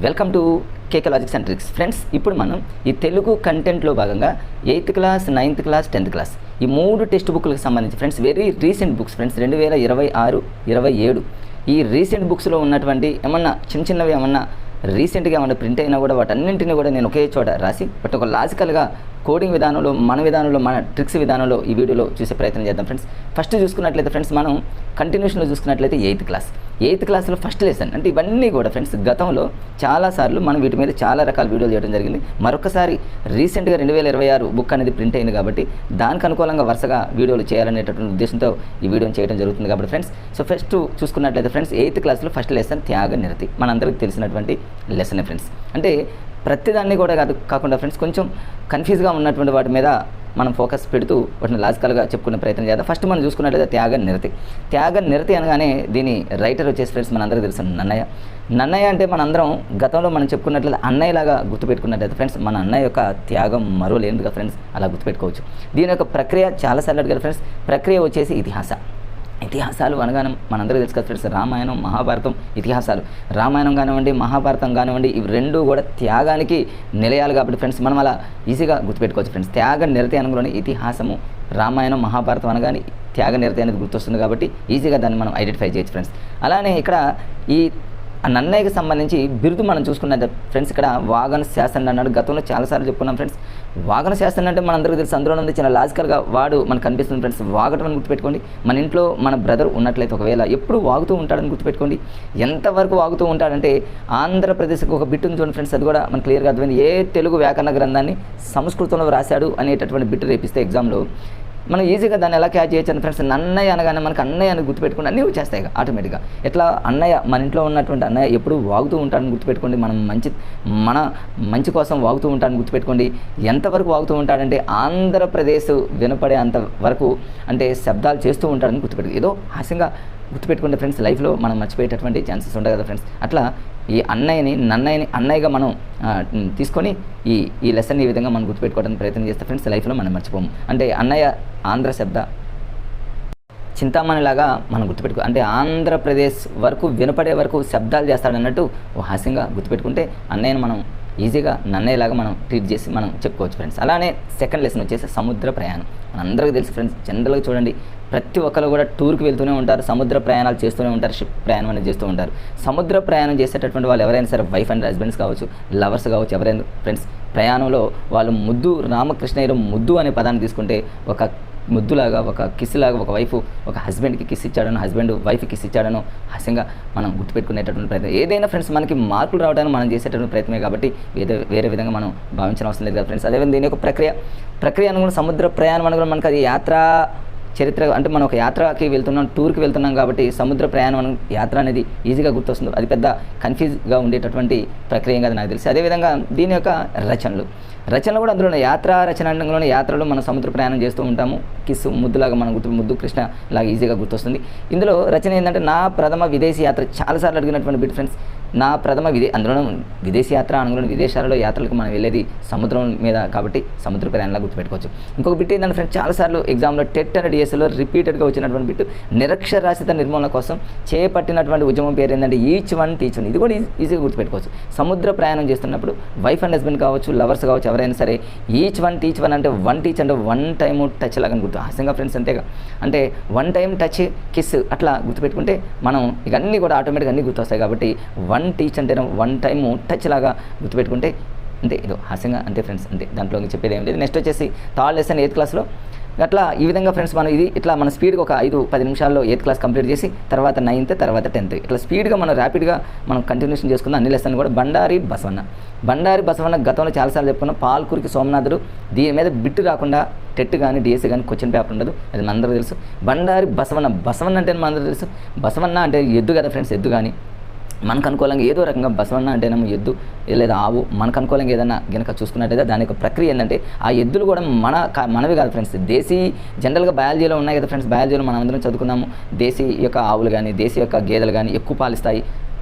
Welcome to KK logics and tricks. Friends, ఇప్పుడు మనం ఈ తెలుగు కంటెంట్లో భాగంగా 8th class, 9th class, 10th class ఈ 3 టెక్స్ట్ బుక్లకు సంబంధించి friends very recent books friends 2026, 27 ఈ రీసెంట్ బుక్స్లో ఉన్నటువంటి ఏమన్నా చిన్నవి ఏమన్నా రీసెంట్గా ఏమన్నా ప్రింట్ అయినా కూడా వాటన్నింటినీ కూడా నేను ఒకే చోట రాసి బట్ ఒక లాజికల్గా కోడింగ్ విధానంలో మన ట్రిక్స్ విధానంలో ఈ వీడియోలో చూసే ప్రయత్నం చేద్దాం ఫ్రెండ్స్. ఫస్ట్ చూసుకున్నట్లయితే ఫ్రెండ్స్ మనం కంటిన్యూషన్లో చూసుకున్నట్లయితే 8th క్లాస్లో ఫస్ట్ లెసన్ అంటే ఇవన్నీ కూడా ఫ్రెండ్స్ గతంలో చాలాసార్లు మనం వీటి మీద చాలా రకాల వీడియోలు చేయడం జరిగింది. మరొకసారి రీసెంట్గా 2026 బుక్ అనేది ప్రింట్ అయింది కాబట్టి దానికి అనుకూలంగా వరుసగా వీడియోలు చేయాలనేటటువంటి ఉద్దేశంతో ఈ వీడియోని చేయడం జరుగుతుంది కాబట్టి ఫ్రెండ్స్. సో ఫస్ట్ చూసుకున్నట్లయితే ఫ్రెండ్స్ 8th క్లాస్లో ఫస్ట్ లెసన్ త్యాగ నిరతి మనందరికీ తెలిసినటువంటి లెసనే ఫ్రెండ్స్. అంటే ప్రతిదాన్ని కూడా కాకుండా ఫ్రెండ్స్ కొంచెం కన్ఫ్యూజ్గా ఉన్నటువంటి వాటి మీద మనం ఫోకస్ పెడుతూ వాటిని లాజికల్గా చెప్పుకునే ప్రయత్నం చేద్దాం. ఫస్ట్ మనం చూసుకున్నట్లయితే త్యాగ నిరతి అనగానే దీని రైటర్ వచ్చేసి ఫ్రెండ్స్ మనందరికీ తెలుసు నన్నయ్య అంటే మనందరం గతంలో మనం చెప్పుకున్నట్లయితే అన్నయ్యలాగా గుర్తుపెట్టుకున్నట్లయితే ఫ్రెండ్స్ మన అన్నయ్య యొక్క త్యాగం మరోలేదుగా ఫ్రెండ్స్ అలా గుర్తుపెట్టుకోవచ్చు. దీని యొక్క ప్రక్రియ చాలాసార్లు అడిగారు ఫ్రెండ్స్. ప్రక్రియ వచ్చేసి ఇతిహాసాలు అనగానే మనందరికీ తెలుసు కదా ఫ్రెండ్స్, రామాయణం, మహాభారతం ఇతిహాసాలు. రామాయణం కానివ్వండి, మహాభారతం కానివ్వండి, ఇవి రెండు కూడా త్యాగానికి నిలయాలు కాబట్టి ఫ్రెండ్స్ మనం అలా ఈజీగా గుర్తుపెట్టుకోవచ్చు ఫ్రెండ్స్. త్యాగ నిరతి అనగానే ఇతిహాసము, రామాయణం, మహాభారతం అనగానే త్యాగ నిరతి అనేది గుర్తొస్తుంది కాబట్టి ఈజీగా దాన్ని మనం ఐడెంటిఫై చేయొచ్చు ఫ్రెండ్స్. అలానే ఇక్కడ ఈ నన్నయ్యకి సంబంధించి బిరుదు మనం చూసుకున్నది ఫ్రెండ్స్. ఇక్కడ వాగన శాసన్ అన్నాడు. గతంలో చాలాసార్లు చెప్పుకున్నాం ఫ్రెండ్స్. వాగన శాసన్ అంటే మనందరికీ తెలుసు, అందులో ఉంది చాలా లాజికల్గా వాడు మనకు కనిపిస్తుంది ఫ్రెండ్స్. వాగటం అని గుర్తుపెట్టుకోండి. మన ఇంట్లో మన బ్రదర్ ఉన్నట్లయితే ఒకవేళ ఎప్పుడు వాగుతూ ఉంటాడని గుర్తుపెట్టుకోండి. ఎంతవరకు వాగుతూ ఉంటాడంటే ఆంధ్రప్రదేశ్కి ఒక బిట్ ఉంది చూడండి ఫ్రెండ్స్. అది కూడా మనకు క్లియర్గా అర్థమైంది. ఏ తెలుగు వ్యాకరణ గ్రంథాన్ని సంస్కృతంలో రాశాడు అనేటటువంటి బిట్ రేపిస్తే ఎగ్జామ్లో మనం ఈజీగా దాన్ని ఎలా క్యాచ్ చేయొచ్చు అని ఫ్రెండ్స్. నన్నయ్య అనగానే మనకు అన్నయ్య అని గుర్తుపెట్టుకుని అన్నీ వచ్చేస్తాయి ఆటోమేటిక్గా. ఎట్లా అన్నయ్య, మన ఇంట్లో ఉన్నటువంటి అన్నయ్య ఎప్పుడు వాగుతూ ఉంటాడని గుర్తుపెట్టుకోండి. మన మంచి కోసం వాగుతూ ఉంటాడని గుర్తుపెట్టుకోండి. ఎంతవరకు వాగుతూ ఉంటాడంటే ఆంధ్రప్రదేశ్ వినపడే అంత వరకు అంటే శబ్దాలు చేస్తూ ఉంటాడని గుర్తుపెట్టుకోండి. ఏదో హాస్యంగా గుర్తుపెట్టుకుంటే ఫ్రెండ్స్ లైఫ్లో మనం మర్చిపోయేటటువంటి ఛాన్సెస్ ఉంటాయి కదా ఫ్రెండ్స్. అట్లా ఈ నన్నయ్యని అన్నయ్యగా మనం తీసుకొని ఈ లెసన్ ఈ విధంగా మనం గుర్తుపెట్టుకోవడానికి ప్రయత్నం చేస్తే ఫ్రెండ్స్ లైఫ్లో మనం మర్చిపోము. అంటే అన్నయ్య ఆంధ్ర శబ్ద చింతామణిలాగా మనం గుర్తుపెట్టుకో, అంటే ఆంధ్రప్రదేశ్ వరకు వినపడే వరకు శబ్దాలు చేస్తాడన్నట్టు హాస్యంగా గుర్తుపెట్టుకుంటే అన్నయ్యను మనం ఈజీగా నన్నయ్యలాగా మనం ట్రీట్ చేసి మనం చెప్పుకోవచ్చు ఫ్రెండ్స్. అలానే సెకండ్ లెసన్ వచ్చేసి సముద్ర ప్రయాణం. మనందరికీ తెలుసు ఫ్రెండ్స్, జనరల్గా చూడండి ప్రతి ఒక్కరు కూడా టూర్కి వెళ్తూనే ఉంటారు, సముద్ర ప్రయాణాలు చేస్తూనే ఉంటారు, షిప్ ప్రయాణం అనేది చేస్తూ ఉంటారు. సముద్ర ప్రయాణం చేసేటటువంటి వాళ్ళు ఎవరైనా సరే వైఫ్ అండ్ హస్బెండ్స్ కావచ్చు, లవర్స్ కావచ్చు, ఎవరైనా ఫ్రెండ్స్ ప్రయాణంలో వాళ్ళు ముద్దు, రామకృష్ణయ్యలో ముద్దు అనే పదాన్ని తీసుకుంటే ఒక ముద్దులాగా, ఒక కిస్ లాగా ఒక వైఫ్ ఒక హస్బెండ్కి కిస్ ఇచ్చాడనో, హస్బెండ్ వైఫ్కి కిస్ ఇచ్చాడనో హాస్యంగా మనం గుర్తుపెట్టుకునేటటువంటి ప్రయత్నం. ఏదైనా ఫ్రెండ్స్ మనకి మార్కులు రావడానికి మనం చేసేటటువంటి ప్రయత్నమే కాబట్టి వేరే విధంగా మనం భావించిన అవసరం లేదు కదా ఫ్రెండ్స్. అదేవిధంగా దీని యొక్క ప్రక్రియ అనుకున్న సముద్ర ప్రయాణం అనుకున్న మనకు అది చరిత్ర అంటే మనం ఒక యాత్రకి వెళ్తున్నాం, టూర్కి వెళ్తున్నాం కాబట్టి సముద్ర ప్రయాణం యాత్ర అనేది ఈజీగా గుర్తొస్తుంది. అది పెద్ద కన్ఫ్యూజ్గా ఉండేటటువంటి ప్రక్రియ కాదు నాకు తెలిసి. అదేవిధంగా దీని యొక్క రచనలు కూడా అందులో రచనలోనే యాత్రలో మనం సముద్ర ప్రయాణం చేస్తూ ఉంటాము. కిస్సు ముద్దులాగా మనం ముద్దు కృష్ణ లాగా ఈజీగా గుర్తొస్తుంది. ఇందులో రచన ఏంటంటే నా ప్రథమ విదేశీ యాత్ర. చాలాసార్లు అడిగినటువంటి బిట్ ఫ్రెండ్స్. నా ప్రథమ అందులో విదేశీ యాత్ర అనుకున్న విదేశాలలో యాత్రలకు మనం వెళ్ళేది సముద్రం మీద కాబట్టి సముద్ర ప్రయాణంలా గుర్తుపెట్టుకోవచ్చు. ఇంకొక బిట్ ఏంటంటే ఫ్రెండ్స్, చాలాసార్లు ఎగ్జామ్లో టెట్ అండ్ డిఎస్లో రిపీటెడ్గా వచ్చినటువంటి బిట్ నిరక్షరాస్యత నిర్మూలన కోసం చేపట్టినటువంటి ఉద్యమం పేరు ఏంటంటే ఈచ్ వన్ టీచ్ వన్. ఇది కూడా ఈజీగా గుర్తుపెట్టుకోవచ్చు. సముద్ర ప్రయాణం చేస్తున్నప్పుడు వైఫ్ అండ్ హస్బెండ్ కావచ్చు, లవర్స్ కావచ్చు, ఎవరైనా సరే ఈచ్ వన్ టీచ్ వన్ అంటే వన్ టీచ్ అంటే వన్ టైమ్ టచ్ లాగా గుర్తు హాస్యంగా ఫ్రెండ్స్. అంతేగా అంటే వన్ టైం టచ్, కిస్ అట్లా గుర్తుపెట్టుకుంటే మనం ఇక అన్నీ కూడా ఆటోమేటిక్గా అన్నీ గుర్తొస్తాయి కాబట్టి వన్ టీచ్ అంటే వన్ టైము టచ్ లాగా గుర్తుపెట్టుకుంటే అంతే. ఇదో హాస్యంగా అంతే ఫ్రెండ్స్, అంతే. దాంట్లో చెప్పేది ఏం లేదు. నెక్స్ట్ వచ్చేసి థర్డ్ లెసన్ 8th క్లాస్లో. అట్లా ఈ విధంగా ఫ్రెండ్స్ మనం ఇట్లా మన స్పీడ్గా ఒక 5-10 నిమిషాల్లో 8th క్లాస్ కంప్లీట్ చేసి తర్వాత 9th, తర్వాత 10th ఇట్లా స్పీడ్గా మనం ర్యాపిడ్గా మనం కంటిన్యూషన్ చేసుకుందాం అన్ని లెసన్ కూడా. బండారి బసవన్న గతంలో చాలాసార్లు చెప్పుకున్నాం. పాల్కురికి సోమనాథుడు. దీని మీద బిట్టు రాకుండా టెట్ కానీ డిఎస్సీ కానీ క్వశ్చన్ పేపర్ ఉండదు, అది మనందరూ తెలుసు. బండారి బసవన్న అంటే మనందరూ తెలుసు. బసవన్న అంటే ఎద్దు కదా ఫ్రెండ్స్. ఎద్దు కానీ మనకు అనుకూలంగా ఏదో రకంగా బసవన్న అంటేనేమో ఎద్దు లేదా ఆవు, మనకు అనుకూలంగా ఏదైనా గనక చూసుకున్నట్టయితే దాని యొక్క ప్రక్రియ ఏంటంటే ఆ ఎద్దులు కూడా మనవి కాదు ఫ్రెండ్స్. దేశీ జనరల్గా బయాలజీలో ఉన్నాయి కదా ఫ్రెండ్స్. బయాలజీలో మనం అందరం చదువుకున్నాము. దేశీ యొక్క ఆవులు కానీ దేశీ యొక్క గేదెలు కానీ ఎక్కువ పాలిస్తాయి.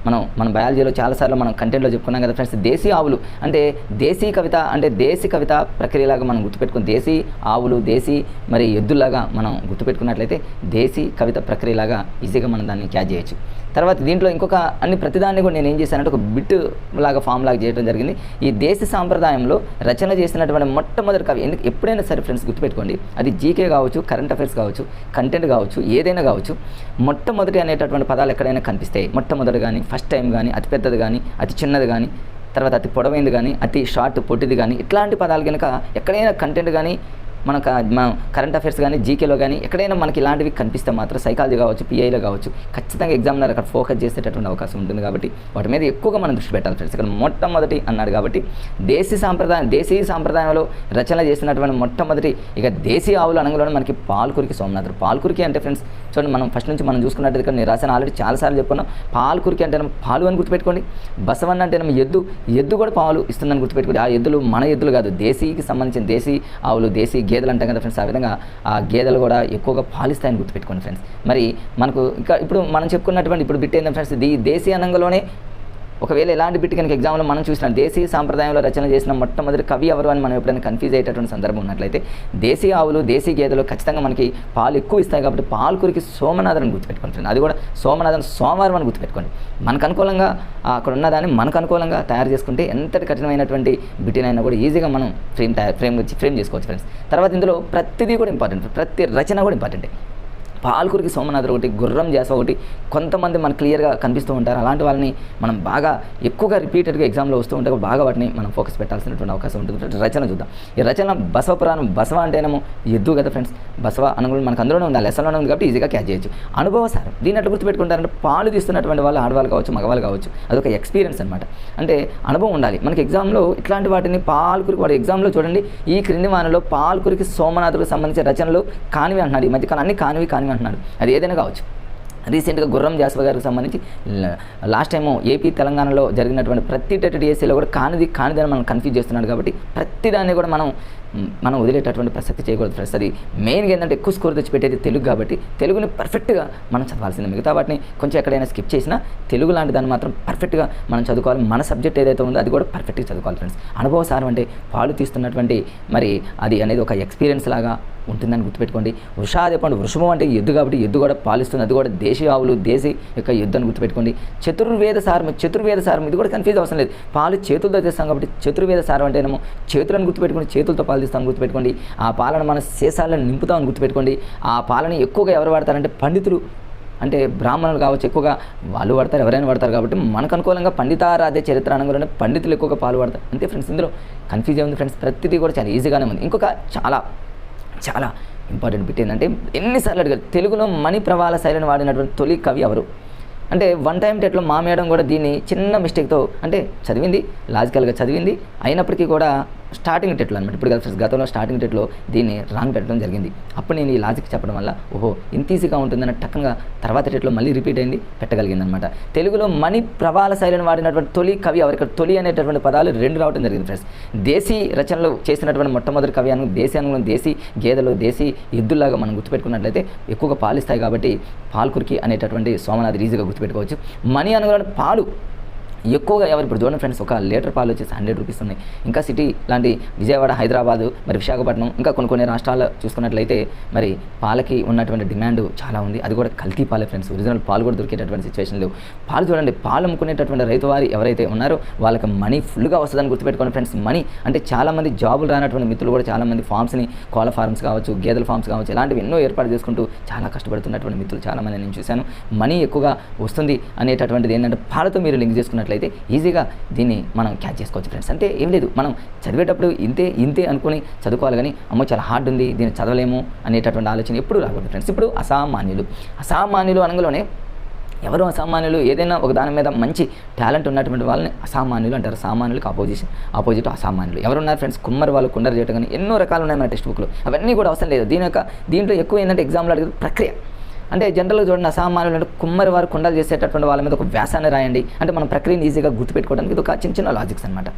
మన బయాలజీలో చాలాసార్లు మనం కంటెంట్లో చెప్పుకున్నాం కదా ఫ్రెండ్స్. దేశీ ఆవులు అంటే దేశీ కవిత ప్రక్రియలాగా మనం గుర్తుపెట్టుకుని దేశీ ఆవులు దేశీ మరి ఎద్దులాగా మనం గుర్తుపెట్టుకున్నట్లయితే దేశీ కవిత ప్రక్రియలాగా ఈజీగా మనం దాన్ని క్యాచ్ చేయొచ్చు. తర్వాత దీంట్లో ఇంకొక ప్రతిదాన్ని కూడా నేను ఏం చేశానంటే ఒక బిట్ లాగా ఫామ్ లాగా చేయడం జరిగింది. ఈ దేశ సాంప్రదాయంలో రచన చేసినటువంటి మొట్టమొదటి కవి, ఎందుకు ఎప్పుడైనా సరే ఫ్రెండ్స్ గుర్తుపెట్టుకోండి, అది జీకే కావచ్చు, కరెంట్ అఫైర్స్ కావచ్చు, కంటెంట్ కావచ్చు, ఏదైనా కావచ్చు, మొట్టమొదటి అనేటటువంటి పదాలు ఎక్కడైనా కనిపిస్తాయి. మొట్టమొదటి కానీ, ఫస్ట్ టైం కానీ, అతి పెద్దది కానీ, అతి చిన్నది కానీ, తర్వాత అతి పొడవైంది కానీ, అతి షార్ట్ పొట్టిది కానీ, ఇట్లాంటి పదాలు కనుక ఎక్కడైనా కంటెంట్ కానీ మన కరెంట్ అఫైర్స్ కానీ, జీకేలో కానీ ఎక్కడైనా మనకి ఇలాంటివి కనిపిస్తే మాత్రం సైకాలజీ కావచ్చు, పిఐలో కావచ్చు, ఖచ్చితంగా ఎగ్జామ్లో అక్కడ ఫోకస్ చేసేటటువంటి అవకాశం ఉంటుంది. కాబట్టి వాటి మీద ఎక్కువగా మనం దృష్టి పెట్టాలి ఫ్రెండ్స్. ఇక్కడ మొట్టమొదటి అన్నాడు కాబట్టి దేశీయ సాంప్రదాయంలో రచన చేసినటువంటి మొట్టమొదటి ఇక దేశీయ ఆవులు అనగానే మనకి పాల్కురికి సోమనాథుడు. పాల్కురికి అంటే ఫ్రెండ్స్ చూడండి, మనం ఫస్ట్ నుంచి మనం చూసుకున్నట్టు ఇక్కడ నేను రాశాను ఆల్రెడీ చాలాసార్లు చెప్పుకున్నాం. పాల్కురికి అంటే పాలు అని గుర్తుపెట్టుకోండి. బసవన్న అంటే ఎద్దు కూడా పాలు ఇస్తుందని గుర్తుపెట్టుకోండి. ఆ ఎద్దులు మన ఎద్దులు కాదు, దేశీకి సంబంధించిన దేశీ ఆవులు, దేశీ గేదెలు అంటాం కదా ఫ్రెండ్స్. ఆ విధంగా ఆ గేదెలు కూడా ఎక్కువగా పాలిస్తాయని గుర్తుపెట్టుకోండి ఫ్రెండ్స్. మరి మనకు ఇంకా ఇప్పుడు మనం చెప్పుకున్నటువంటి ఇప్పుడు బిట్ ఏంటంటే ఫ్రెండ్స్, దేశీ అనంగంలోనే ఒకవేళ ఎలాంటి బిట్ కనుక ఎగ్జామ్లో మనం చూసిన దేశీయ సాంప్రదాయంలో రచన చేసిన మొట్టమొదటి కవి ఎవరు అని మనం ఎప్పుడైనా కన్ఫ్యూజ్ అయ్యేటటువంటి సందర్భం ఉన్నట్లయితే, దేశీ ఆవులు, దేశీ గేదెలు ఖచ్చితంగా మనకి పాలు ఎక్కువ ఇస్తాయి కాబట్టి పాల్కురికి సోమనాథన్ గుర్తుపెట్టుకోండి. అది కూడా సోమనాథన్ సోమవారం అని గుర్తుపెట్టుకోండి. మనకు అనుకూలంగా అక్కడ ఉన్నదాన్ని మనకు అనుకూలంగా తయారు చేసుకుంటే ఎంతటి కఠినమైనటువంటి బిట్టినైనా కూడా ఈజీగా మనం ఫ్రేమ్ చేసుకోవచ్చు ఫ్రెండ్స్. తర్వాత ఇందులో ప్రతిదీ కూడా ఇంపార్టెంట్, ప్రతి రచన కూడా ఇంపార్టెంటే. పాల్కురికి సోమనాథుడు ఒకటి, గుర్రం జాస ఒకటి, కొంతమంది మనకు క్లియర్గా కనిపిస్తూ ఉంటారు. అలాంటి వాళ్ళని మనం బాగా ఎక్కువగా రిపీటెడ్గా ఎగ్జామ్లో వస్తూ ఉంటే బాగా వాటిని మనం ఫోకస్ పెట్టాల్సినటువంటి అవకాశం ఉంటుంది. రచన చూద్దాం. ఈ రచన బసవ పురాణం. బసవ అంటేనేమో ఎద్దు కదా ఫ్రెండ్స్. బసవ అనుగుణం మనకు అందులోనే ఉంది, ఆ లెసన్లోనే ఉంది కాబట్టి ఈజీగా క్యాచ్ చేయొచ్చు. అనుభవసారం. దీన్ని ఎట్లా గుర్తుపెట్టుకుంటారంటే పాలు తీస్తున్నటువంటి వాళ్ళు ఆడవాళ్ళు కావచ్చు, మగవాళ్ళు కావచ్చు, అదొక ఎక్స్పీరియన్స్ అనమాట. అంటే అనుభవం ఉండాలి మనకి. ఎగ్జామ్లో ఇట్లాంటి వాటిని పాల్కురికి వాడు ఎగ్జామ్లో చూడండి, ఈ క్రింది వానలో పాల్కురికి సోమనాథుడికి సంబంధించిన రచనలు కానివి అంటున్నాడు. ఈ మధ్యకాలం అన్ని కానివి అంటున్నాడు. అది ఏదైనా కావచ్చు. రీసెంట్గా గుర్రం జాస్వ గారికి సంబంధించి లాస్ట్ టైము ఏపీ తెలంగాణలో జరిగినటువంటి ప్రతి డిఎస్సీలో కూడా కానిది అని మనం కన్ఫ్యూజ్ చేస్తున్నాడు. కాబట్టి ప్రతిదాన్ని కూడా మనం వదిలేటటువంటి ప్రసక్తి చేయకూడదు ఫ్రెండ్స్. అది మెయిన్గా ఏంటంటే ఎక్కువ స్కోర్ తెచ్చిపెట్టేది తెలుగు కాబట్టి తెలుగుని పర్ఫెక్ట్గా మనం చదవాల్సింది. మిగతా వాటిని కొంచెం ఎక్కడైనా స్కిప్ చేసినా తెలుగు లాంటి దాన్ని మాత్రం పర్ఫెక్ట్గా మనం చదువుకోవాలి. మన సబ్జెక్ట్ ఏదైతే ఉందో అది కూడా పర్ఫెక్ట్గా చదువుకోవాలి ఫ్రెండ్స్. అనుభవసారం అంటే పాలు తీస్తున్నటువంటి మరి అది అనేది ఒక ఎక్స్పీరియన్స్ లాగా ఉంటుందని గుర్తుపెట్టుకోండి. వృషాదేపండు, వృషభం అంటే ఎద్దు కాబట్టి ఎద్దు కూడా పాలిస్తుంది. అది కూడా దేశీ ఆవులు, దేశీ యొక్క ఎద్దు అని గుర్తుపెట్టుకోండి. చతుర్వేద సారం ఇది కూడా కన్ఫ్యూజ్ అవసరం లేదు. పాలు చేతులతో తెస్తాం కాబట్టి చతుర్వేద సారం అంటేనేమో చేతులను గుర్తుపెట్టుకోండి, చేతులతో పాలు తీస్తామని గుర్తుపెట్టుకోండి. ఆ పాలను మన శేషాలను నింపుతామని గుర్తుపెట్టుకోండి. ఆ పాలని ఎక్కువగా ఎవరు వాడతారంటే పండితులు, అంటే బ్రాహ్మణులు కావచ్చు, ఎక్కువగా వాళ్ళు వాడతారు, ఎవరైనా వాడతారు. కాబట్టి మనకు అనుకూలంగా పండితారాధ్య చరిత్ర అనగానే పండితులు ఎక్కువగా పాలు వాడతారు. అంతే ఫ్రెండ్స్. ఇందులో కన్ఫ్యూజ్ ఉంది ఫ్రెండ్స్. ప్రతిదీ కూడా చాలా ఈజీగానే ఉంది. ఇంకొక చాలా ఇంపార్టెంట్ బిట్ ఏంటంటే ఎన్నిసార్లు అడిగారు, తెలుగులో మణి ప్రవాళ శైలిని వాడినటువంటి తొలి కవి ఎవరు అంటే వన్ టైం టెట్లో మా మేడం కూడా దీన్ని చిన్న మిస్టేక్తో అంటే చదివింది, లాజికల్గా చదివింది, అయినప్పటికీ కూడా స్టార్టింగ్ టెట్లో అనమాట. ఇప్పుడు కదా గతంలో స్టార్టింగ్ టెట్లో దీన్ని రాంగ్ పెట్టడం జరిగింది. అప్పుడు నేను ఈ లాజిక్ చెప్పడం వల్ల ఓహో ఇంత ఈజీగా ఉంటుందని టక్కుగా తర్వాత టెట్లో మళ్ళీ రిపీట్ అయింది, పెట్టగలిగింది అనమాట. తెలుగులో మణి ప్రవాళ శైలిని వాడినటువంటి తొలి కవి ఎవరు? ఇక్కడ తొలి అనేటటువంటి పదాలు 2 రావడం జరిగింది ఫ్రెండ్స్. దేశీ రచనలు చేసినటువంటి మొట్టమొదటి కవి అను దేశీ అనుగుణం, దేశీ గేదెలు, దేశీ ఎద్దుల్లాగా మనం గుర్తుపెట్టుకున్నట్లయితే ఎక్కువగా పాలిస్తాయి కాబట్టి పాల్కురికి అనేటటువంటి సోమనాథ్ ఈజీగా గుర్తుపెట్టుకోవచ్చు. మణి అనుగుణ పాలు ఎక్కువగా ఎవరు ఇప్పుడు చూడండి ఫ్రెండ్స్, ఒక లీటర్ పాలు వచ్చేసి 100 రూపీస్ ఉన్నాయి. ఇంకా సిటీ లాంటి విజయవాడ, హైదరాబాదు, మరి విశాఖపట్నం, ఇంకా కొన్ని రాష్ట్రాలు చూసుకున్నట్లయితే మరి పాలకి ఉన్నటువంటి డిమాండ్ చాలా ఉంది. అది కూడా కల్తీ పాలే ఫ్రెండ్స్. ఒరిజినల్ పాలు కూడా దొరికేటటువంటి సిచ్యువేషన్ లేవు. పాలు చూడండి, పాలు అమ్ముకునేటటువంటి రైతు వారు ఎవరైతే ఉన్నారో వాళ్ళకి మనీ ఫుల్గా వస్తుందని గుర్తుపెట్టుకోండి ఫ్రెండ్స్. మనీ అంటే చాలామంది జాబులు రానటువంటి మిత్రులు కూడా చాలామంది ఫార్మ్స్ని, కోళ్ళ ఫార్మ్స్ కావచ్చు, గేదెల ఫార్మ్స్ కావచ్చు, ఇలాంటివి ఎన్నో ఏర్పాటు చేసుకుంటూ చాలా కష్టపడుతున్నటువంటి మిత్రులు చాలామంది నేను చూశాను. మనీ ఎక్కువగా వస్తుంది అనేటటువంటిది ఏంటంటే పాలతో మీరు లింక్ చేసుకున్నట్లయితే ఈజీగా దీన్ని మనం క్యాచ్ చేసుకోవచ్చు ఫ్రెండ్స్. అంటే ఏం లేదు, మనం చదివేటప్పుడు ఇంతే అనుకుని చదువుకోవాలి కానీ అమ్మో చాలా హార్డ్ ఉంది దీన్ని చదవలేము అనేటటువంటి ఆలోచన ఎప్పుడు రాకూడదు ఫ్రెండ్స్. ఇప్పుడు అసామాన్యులు అనగానే ఎవరు అసామాన్యులు? ఏదైనా ఒక దాని మీద మంచి టాలెంట్ ఉన్నటువంటి వాళ్ళని అసామాన్యులు అంటారు. సామాన్యులకు ఆపోజిట్ అసామాన్యులు ఎవరున్నారు ఫ్రెండ్స్? కుమ్మరి వాళ్ళు కుండలు చేయడం కానీ ఎన్నో రకాలు ఉన్నాయి మన టెక్స్ట్ బుక్లో. అవన్నీ కూడా అవసరం లేదు. దీంట్లో ఎక్కువ ఏంటంటే ఎగ్జామ్లో అడిగే ప్రక్రియ. అంటే జనరల్గా చూడండి, అసామాన్యులు అంటే కుమ్మరి వారు కుండలు చేసేటటువంటి వాళ్ళ మీద ఒక వ్యాసాన్ని రాయండి అంటే మనం ప్రక్రియను ఈజీగా గుర్తుపెట్టుకోవడానికి ఇది ఒక చిన్న లాజిక్స్ అనమాట.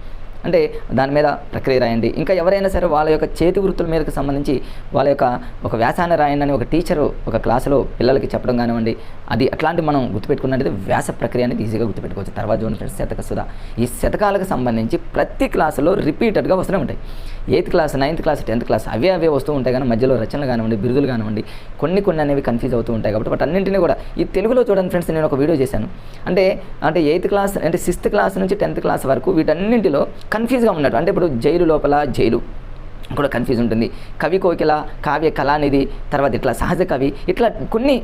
అంటే దాని మీద ప్రక్రియ రాయండి. ఇంకా ఎవరైనా సరే వాళ్ళ యొక్క చేతి వృత్తుల మీదకి సంబంధించి వాళ్ళ యొక్క ఒక వ్యాసాన్ని రాయండి అని ఒక టీచరు ఒక క్లాసులో పిల్లలకి చెప్పడం కానివ్వండి, అది అట్లాంటి మనం గుర్తుపెట్టుకున్నట్లయితే వ్యాస ప్రక్రియ అనేది ఈజీగా గుర్తుపెట్టుకోవచ్చు. తర్వాత చూడండి ఫ్రెండ్స్, శతక సుధ. ఈ శతకాలకు సంబంధించి ప్రతి క్లాసులో రిపీటెడ్గా వస్తూనే ఉంటాయి. 8th class, 9th class, 10th class అవే వస్తూ ఉంటాయి. కానీ మధ్యలో రచనలు కానివ్వండి, బిరుదులు కానివ్వండి, కొన్ని అనేవి కన్ఫ్యూజ్ అవుతూ ఉంటాయి. కాబట్టి వాటన్నింటినీ కూడా ఈ తెలుగులో చూడండి ఫ్రెండ్స్, నేను ఒక వీడియో చేశాను. అంటే 8th క్లాస్ అంటే 6th క్లాస్ నుంచి 10th క్లాస్ వరకు వీటన్నింటిలో కన్ఫ్యూజ్గా ఉన్నట్టు. అంటే ఇప్పుడు జైలు లోపల జైలు కూడా కన్ఫ్యూజ్ ఉంటుంది. కవి కోకిల, కావ్య కళానిధి, తర్వాత ఇట్లా సహజ కవి, ఇట్లా కొన్ని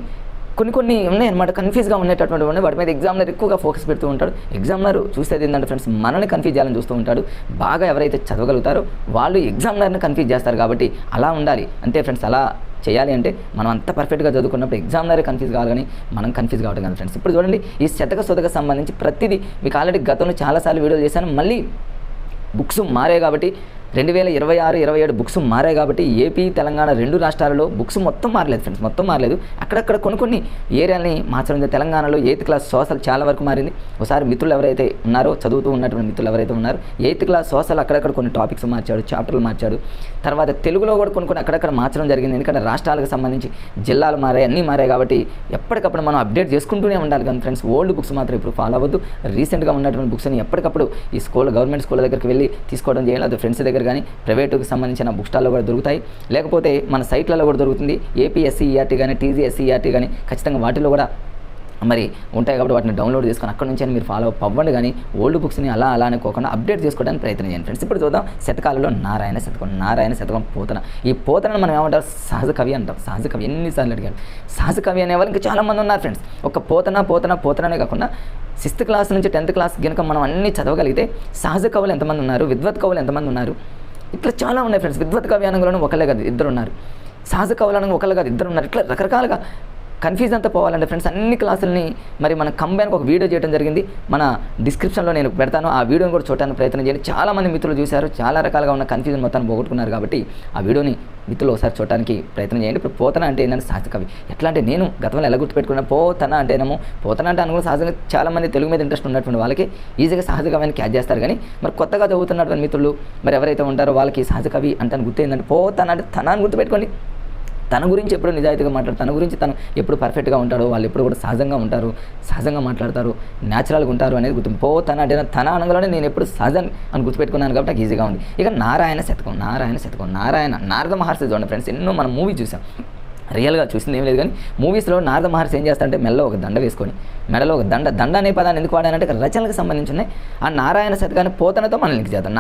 ఉన్నాయన్నమాట కన్ఫ్యూజ్గా ఉండేటటువంటి వాటి మీద ఎగ్జామినర్ ఎక్కువగా ఫోకస్ పెడుతూ ఉంటాడు. ఎగ్జామినర్ చూసేది ఏంటంటే ఫ్రెండ్స్, మనల్ని కన్ఫ్యూజ్ చేయాలని చూస్తూ ఉంటాడు. బాగా ఎవరైతే చదవగలుగుతారో వాళ్ళు ఎగ్జామినర్ని కన్ఫ్యూజ్ చేస్తారు. కాబట్టి అలా ఉండాలి అంతే ఫ్రెండ్స్. అలా చేయాలి అంటే మనం అంత పర్ఫెక్ట్గా చదువుకున్నప్పుడు ఎగ్జామినరే కన్ఫ్యూజ్ కావాలి, కానీ మనం కన్ఫ్యూజ్ కావడం కాదు ఫ్రెండ్స్. ఇప్పుడు చూడండి, ఈ శతక సుధకు సంబంధించి ప్రతిదీ మీకు ఆల్రెడీ గతంలో చాలాసార్లు వీడియోలు చేశాను. మళ్ళీ బుక్స్ మారాయి కాబట్టి 2026-27 బుక్స్ మారాయి కాబట్టి ఏపీ తెలంగాణ 2 రాష్ట్రాలలో బుక్స్ మొత్తం మారలేదు ఫ్రెండ్స్, మొత్తం మారలేదు. అక్కడక్కడ కొన్ని ఏరియాలని మార్చడం. తెలంగాణలో 8th క్లాస్ సోషల్ చాలా వరకు మారింది. ఒకసారి మిత్రులు ఎవరైతే ఉన్నారో, చదువుతూ ఉన్నటువంటి మిత్రులు ఎవరైతే ఉన్నారో, 8th క్లాస్ సోషల్ అక్కడక్కడ కొన్ని టాపిక్స్ మార్చాడు, చాప్టర్లు మార్చాడు. తర్వాత తెలుగులో కూడా కొన్ని అక్కడక్కడ మార్చడం జరిగింది. ఎందుకంటే రాష్ట్రాలకు సంబంధించి జిల్లాలు మారాయి, అన్నీ మారాయి. కాబట్టి ఎప్పటికప్పుడు మనం అప్డేట్ చేసుకుంటూనే ఉండాలి. కానీ ఫ్రెండ్స్, ఓల్డ్ బుక్స్ మాత్రం ఇప్పుడు ఫాలో అవ్వద్దు. రీసెంట్గా ఉన్నటువంటి బుక్స్ని ఎప్పటికప్పుడు ఈ గవర్నమెంట్ స్కూల్ దగ్గరికి వెళ్ళి తీసుకోవడం చేయాలి. అది ఫ్రెండ్స్ దగ్గర కానీ ప్రైవేటుకి సంబంధించిన బుక్ స్టాల్లో కూడా దొరుకుతాయి. లేకపోతే మన సైట్లలో కూడా దొరుకుతుంది. ఏపీఎస్సీఈఆర్టీ కానీ, టీజీఎస్సీఈఆర్టీ కానీ ఖచ్చితంగా వాటిలో కూడా మరి ఉంటాయి. కాబట్టి వాటిని డౌన్లోడ్ చేసుకొని అక్కడ నుంచి మీరు ఫాలో అవ్వండి. కానీ ఓల్డ్ బుక్స్ని అలా అనుకోకుండా అప్డేట్ చేసుకోవడానికి ప్రయత్నం చేయండి ఫ్రెండ్స్. ఇప్పుడు చూద్దాం శతకాలలో నారాయణ శతకం పోతన. ఈ పోతనను మనం ఏమంటారు? సహజ కవి అంటాం. సహజ కవి ఎన్నిసార్లు అడిగారు. సహజ కవి అనేవాళ్ళు ఇంకా చాలామంది ఉన్నారు ఫ్రెండ్స్. ఒక పోతననే కాకుండా 6th క్లాస్ నుంచి 10th క్లాస్ కనుక మనం అన్నీ చదవగలిగితే సహజ కవులు ఎంతమంది ఉన్నారు, విద్వత్ కవులు ఎంతమంది ఉన్నారు, ఇట్లా చాలా ఉన్నాయి ఫ్రెండ్స్. విద్వత్ కవి అనగానే ఒకళ్ళే కాదు, 2 ఉన్నారు. సహజ కవులు అనగా ఒకళ్ళు కాదు, 2 ఉన్నారు. ఇట్లా రకరకాలుగా కన్ఫ్యూజ్ అంతా పోవాలంటే ఫ్రెండ్స్, అన్ని క్లాసులని మరి మన కంబైన్కి ఒక వీడియో చేయడం జరిగింది. మన డిస్క్రిప్షన్లో నేను పెడతాను. ఆ వీడియోని కూడా చూడడానికి ప్రయత్నం చేయండి. చాలామంది మిత్రులు చూశారు, చాలా రకాలుగా ఉన్న కన్ఫ్యూజన్ మొత్తాన్ని పోగొట్టుకున్నారు. కాబట్టి ఆ వీడియోని మిత్రులు ఒకసారి చూడడానికి ప్రయత్నం చేయండి. ఇప్పుడు పోతన అంటే ఏంటంటే సహజ కవి. ఎట్లా అంటే నేను గతంలో ఎలా గుర్తుపెట్టుకున్నా, పోతన అంటే అనుకున్న సహజంగా చాలామంది తెలుగు మీద ఇంట్రెస్ట్ ఉన్నటువంటి వాళ్ళకి ఈజీగా సహజ కవిని క్యాచ్ చేస్తారు. కానీ మరి కొత్తగా చదువుతున్నటువంటి మిత్రులు మరి ఎవరైతే ఉంటారో వాళ్ళకి సహజ కవి అంటే గుర్తు ఏంటంటే పోతన అంటే తనాన్ని గుర్తుపెట్టుకోండి. తన గురించి ఎప్పుడు నిజాయితీగా మాట్లాడు, తన గురించి తను ఎప్పుడు పర్ఫెక్ట్గా ఉంటాడో, వాళ్ళు ఎప్పుడు కూడా సహజంగా ఉంటారు, సహజంగా మాట్లాడతారు, న్యాచురల్గా ఉంటారు అనేది గుర్తు. తన అంటే తన అనగానే నేను ఎప్పుడు సహజం అని గుర్తుపెట్టుకున్నాను కాబట్టి నాకు ఈజీగా ఉంది. ఇక నారాయణ శతకం. నారద మహర్షి చూడండి ఫ్రెండ్స్, ఎన్నో మనం మూవీ చూసాం. రియల్గా చూసింది ఏం లేదు. కానీ మూవీస్లో నారద మహర్షి ఏం చేస్తారంటే మెడలో ఒక దండ వేసుకొని, మెడలో ఒక దండ అనే పదాన్ని ఎందుకు వాడానంటే రచనలకు సంబంధించి ఉన్నాయి. ఆ నారాయణ శతకాన్ని పోతనతో మనం లింక్ చేద్దాం.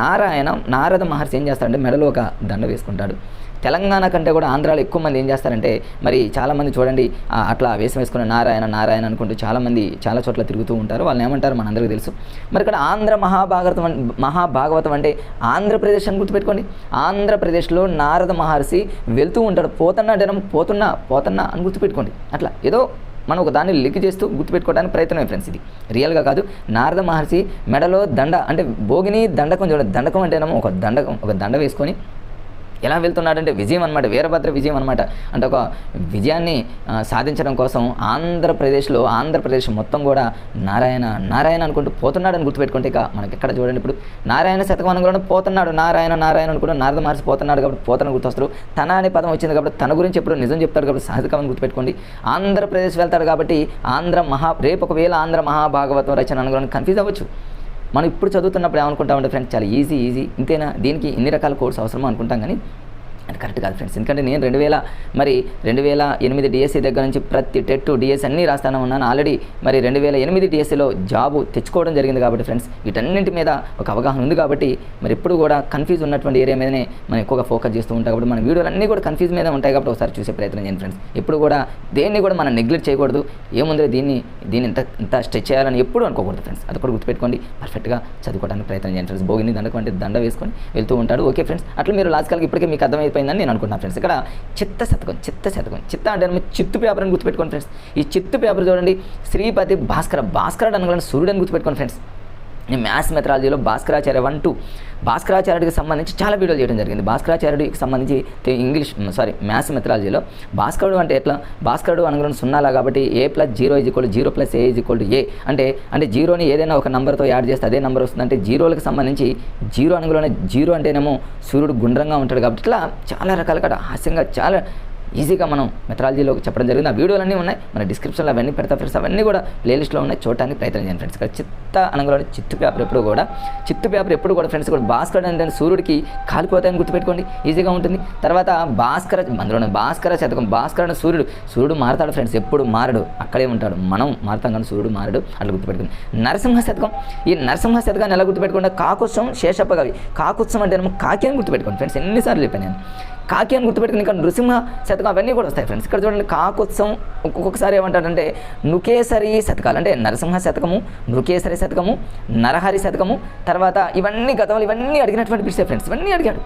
నారద మహర్షి ఏం చేస్తారంటే మెడలో ఒక దండ వేసుకుంటాడు. తెలంగాణ కంటే కూడా ఆంధ్రాలో ఎక్కువ మంది ఏం చేస్తారంటే మరి చాలామంది చూడండి అట్లా వేసుకుని నారాయణ అనుకుంటూ చాలామంది చాలా చోట్ల తిరుగుతూ ఉంటారు. వాళ్ళని ఏమంటారు మనందరికీ తెలుసు. మరి ఇక్కడ ఆంధ్ర మహాభాగవతం అంటే ఆంధ్రప్రదేశ్ అని గుర్తుపెట్టుకోండి. ఆంధ్రప్రదేశ్లో నారద మహర్షి వెళ్తూ ఉంటాడు. పోతన్నా అని గుర్తుపెట్టుకోండి. అట్లా ఏదో మనం ఒక దాన్ని లింక్ చేస్తూ గుర్తుపెట్టుకోవడానికి ప్రయత్నమే ఫ్రెండ్స్. ఇది రియల్గా కాదు. నారద మహర్షి మెడలో దండ అంటే భోగిని దండకం చూడండి. దండకం అంటేనేమో ఒక దండ వేసుకొని ఎలా వెళ్తున్నాడంటే విజయం అనమాట, వీరభద్ర విజయం అనమాట. అంటే ఒక విజయాన్ని సాధించడం కోసం ఆంధ్రప్రదేశ్ మొత్తం కూడా నారాయణ అనుకుంటూ పోతున్నాడని గుర్తుపెట్టుకుంటే ఇక మనకి ఎక్కడ చూడండి. ఇప్పుడు నారాయణ శతకం అనుకుంటే పోతున్నాడు, నారాయణ అనుకుంటూ నారద మహర్షి పోతున్నాడు కాబట్టి పోతన గుర్తొస్తారు. తన అనే పదం వచ్చింది కాబట్టి తన గురించి ఎప్పుడు నిజం చెప్తాడు కాబట్టి సహజ కవిని గుర్తుపెట్టుకోండి. ఆంధ్రప్రదేశ్ వెళ్తాడు కాబట్టి రేపు ఒకవేళ ఆంధ్ర మహాభాగవతం రచన అనుకోవడానికి కన్ఫ్యూజ్ అవ్వచ్చు. మనం ఇప్పుడు చదువుతున్నప్పుడు ఏమనుకుంటామంటే ఫ్రెండ్స్ చాలా ఈజీ ఇంతేనా, దీనికి ఇన్ని రకాల కోర్స్ అవసరమో అనుకుంటాం. కానీ అది కరెక్ట్ కాదు ఫ్రెండ్స్. ఎందుకంటే నేను 2008 డిఎస్సీ దగ్గర నుంచి ప్రతి టెట్ డిఎస్సీ అన్నీ రాస్తానే ఉన్నాను. ఆల్రెడీ మరి 2008 డిఎస్సీలో జాబు తెచ్చుకోవడం జరిగింది కాబట్టి ఫ్రెండ్స్ వీటన్నింటి మీద ఒక అవగాహన ఉంది. కాబట్టి మరి ఎప్పుడు కూడా కన్ఫ్యూజ్ ఉన్నటువంటి ఏరియా మీదనే మనం ఎక్కువగా ఫోకస్ చేస్తూ ఉంటాం. కాబట్టి మన వీడియోలు అన్నీ కూడా కన్ఫ్యూజ్ మీద ఉంటాయి కాబట్టి ఒకసారి చూసే ప్రయత్నం చేయండి ఫ్రెండ్స్. ఎప్పుడు కూడా దేన్ని కూడా మనం నెగ్లెక్ట్ చేయకూడదు. ఏముందో దీన్ని ఇంత స్ట్రెచ్ చేయాలని ఎప్పుడు అనుకోకూడదు ఫ్రెండ్స్. అది కూడా గుర్తుపెట్టుకోండి. పర్ఫెక్ట్గా చదువుకోవడానికి ప్రయత్నం చేయండి ఫ్రెండ్స్. భోగిని దండకం అంటే దండ వేసుకొని వెళ్తూ ఉంటాడు. ఓకే ఫ్రెండ్స్, అట్లా మీరు లాజికల్గా ఇప్పటికే మీకు అర్థమైపోయిందని నేను అనుకుంటున్నాను ఫ్రెండ్స్. ఇక్కడ చిత్త శతకం చిత్త అంటే చిత్తు పేపర్ అని గుర్తుపెట్టుకోండి ఫ్రెండ్స్. ఈ చిత్తు పేపర్ చూడండి శ్రీపతి భాస్కరుడు అనగానే సూర్యుడు అని గుర్తుపెట్టుకోండి ఫ్రెండ్స్. ఈ మ్యాథ్స్ మెథడాలజీలో భాస్కరాచార్య 1, 2 భాస్కరాచార్యుడికి సంబంధించి చాలా వీడియోలు చేయడం జరిగింది. భాస్కరాచార్యుడికి సంబంధించి మ్యాథ్స్ మెథడాలజీలో భాస్కరుడు అంటే ఎట్లా, భాస్కరుడు అనగానే సున్నాలా కాబట్టి A + 0 = 0 + A = A అంటే జీరోని ఏదైనా ఒక నెంబర్తో యాడ్ చేస్తే అదే నెంబర్ వస్తుంది. అంటే జీరోలకు సంబంధించి 0 అనగానే 0 అంటేనేమో సూర్యుడు గుండ్రంగా ఉంటాడు కాబట్టి ఇట్లా చాలా రకాలుగా హాస్యంగా చాలా ఈజీగా మనం మెథడాలజీలో చెప్పడం జరిగింది. ఆ వీడియోలన్నీ ఉన్నాయి, మన డిస్క్రిప్షన్లో అవన్నీ పెడతా ఫ్రెండ్స్. అవన్నీ కూడా ప్లేలిస్ట్లో ఉన్నాయి, చూడడానికి ప్రయత్నం చేయండి ఫ్రెండ్స్. ఇక్కడ చిత్త అనగానే చిత్తు పేపర్ ఎప్పుడు కూడా ఫ్రెండ్స్ కూడా భాస్కరుడు అంటే సూర్యుడికి కాలిపోతాయని గుర్తుపెట్టుకోండి, ఈజీగా ఉంటుంది. తర్వాత అందులోనే భాస్కర శతకం, భాస్కరుడు సూర్యుడు మారతాడు ఫ్రెండ్స్, ఎప్పుడు మారడు, అక్కడే ఉంటాడు. మనం మారుతాం కానీ సూర్యుడు మారడు, అట్లా గుర్తుపెట్టుకోండి. నరసింహ శతకం, ఈ నరసింహ శతకాన్ని ఎలా గుర్తుపెట్టుకోండి, కాకుత్సం శేషప్ప కవి. కాకుత్సం అంటే కాకి అని గుర్తుపెట్టుకోండి ఫ్రెండ్స్, ఎన్నిసార్లు చెప్పాను నేను కాకి అని గుర్తుపెట్టుకుని. ఇక్కడ నృసింహ శతకం అవన్నీ కూడా వస్తాయి ఫ్రెండ్స్. ఇక్కడ చూడండి కాకుత్సం ఒక్కొక్కసారి ఏమంటారంటే నృకేసరి శతకాలు, అంటే నరసింహ శతకము, నృకేసరి శతకము, నరహరి శతకము, తర్వాత ఇవన్నీ గతంలో ఇవన్నీ అడిగినటువంటి పిలిచే ఫ్రెండ్స్, ఇవన్నీ అడిగాడు.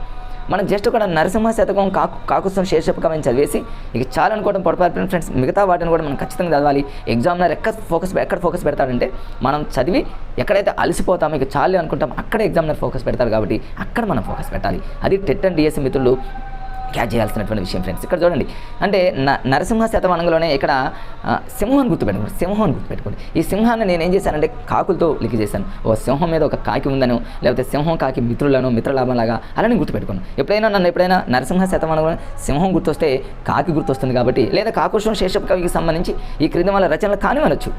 మనం జస్ట్ ఒక నరసింహ శతకం కాకుత్సం శేషప్పకం అని చదివేసి ఇక చాలా అనుకోవడం పొరపాటు ఫ్రెండ్స్. మిగతా వాటిని కూడా మనం ఖచ్చితంగా చదవాలి. ఎగ్జామినర్ ఎక్కడ ఫోకస్ పెడతాడంటే మనం చదివి ఎక్కడైతే అలసిపోతామో ఇక చాలు అనుకుంటాం అక్కడే ఎగ్జామినర్ ఫోకస్ పెడతాడు కాబట్టి అక్కడ మనం ఫోకస్ పెట్టాలి. అది టెట్ అండ్ డిఎస్సి మిత్రులు క్యాచ్ చేయాల్సినటువంటి విషయం ఫ్రెండ్స్. ఇక్కడ చూడండి, అంటే నరసింహ శతమానంలోనే ఇక్కడ సింహాన్ని గుర్తుపెట్టుకోండి. ఈ సింహాన్ని నేను ఏం చేశానంటే కాకులతో లింక్ చేశాను. ఓ సింహం మీద ఒక కాకి ఉందనో, లేకపోతే సింహం కాకి మిత్రలాభంలాగా అలానే గుర్తుపెట్టుకోండి. ఎప్పుడైనా నరసింహ శతమానంలో సింహం గుర్తొస్తే కాకి గుర్తొస్తుంది కాబట్టి, లేదా కాకుత్సం శేషప్ప కవికి సంబంధించి ఈ క్రింది వాళ్ళ రచనలు కానివనొచ్చు.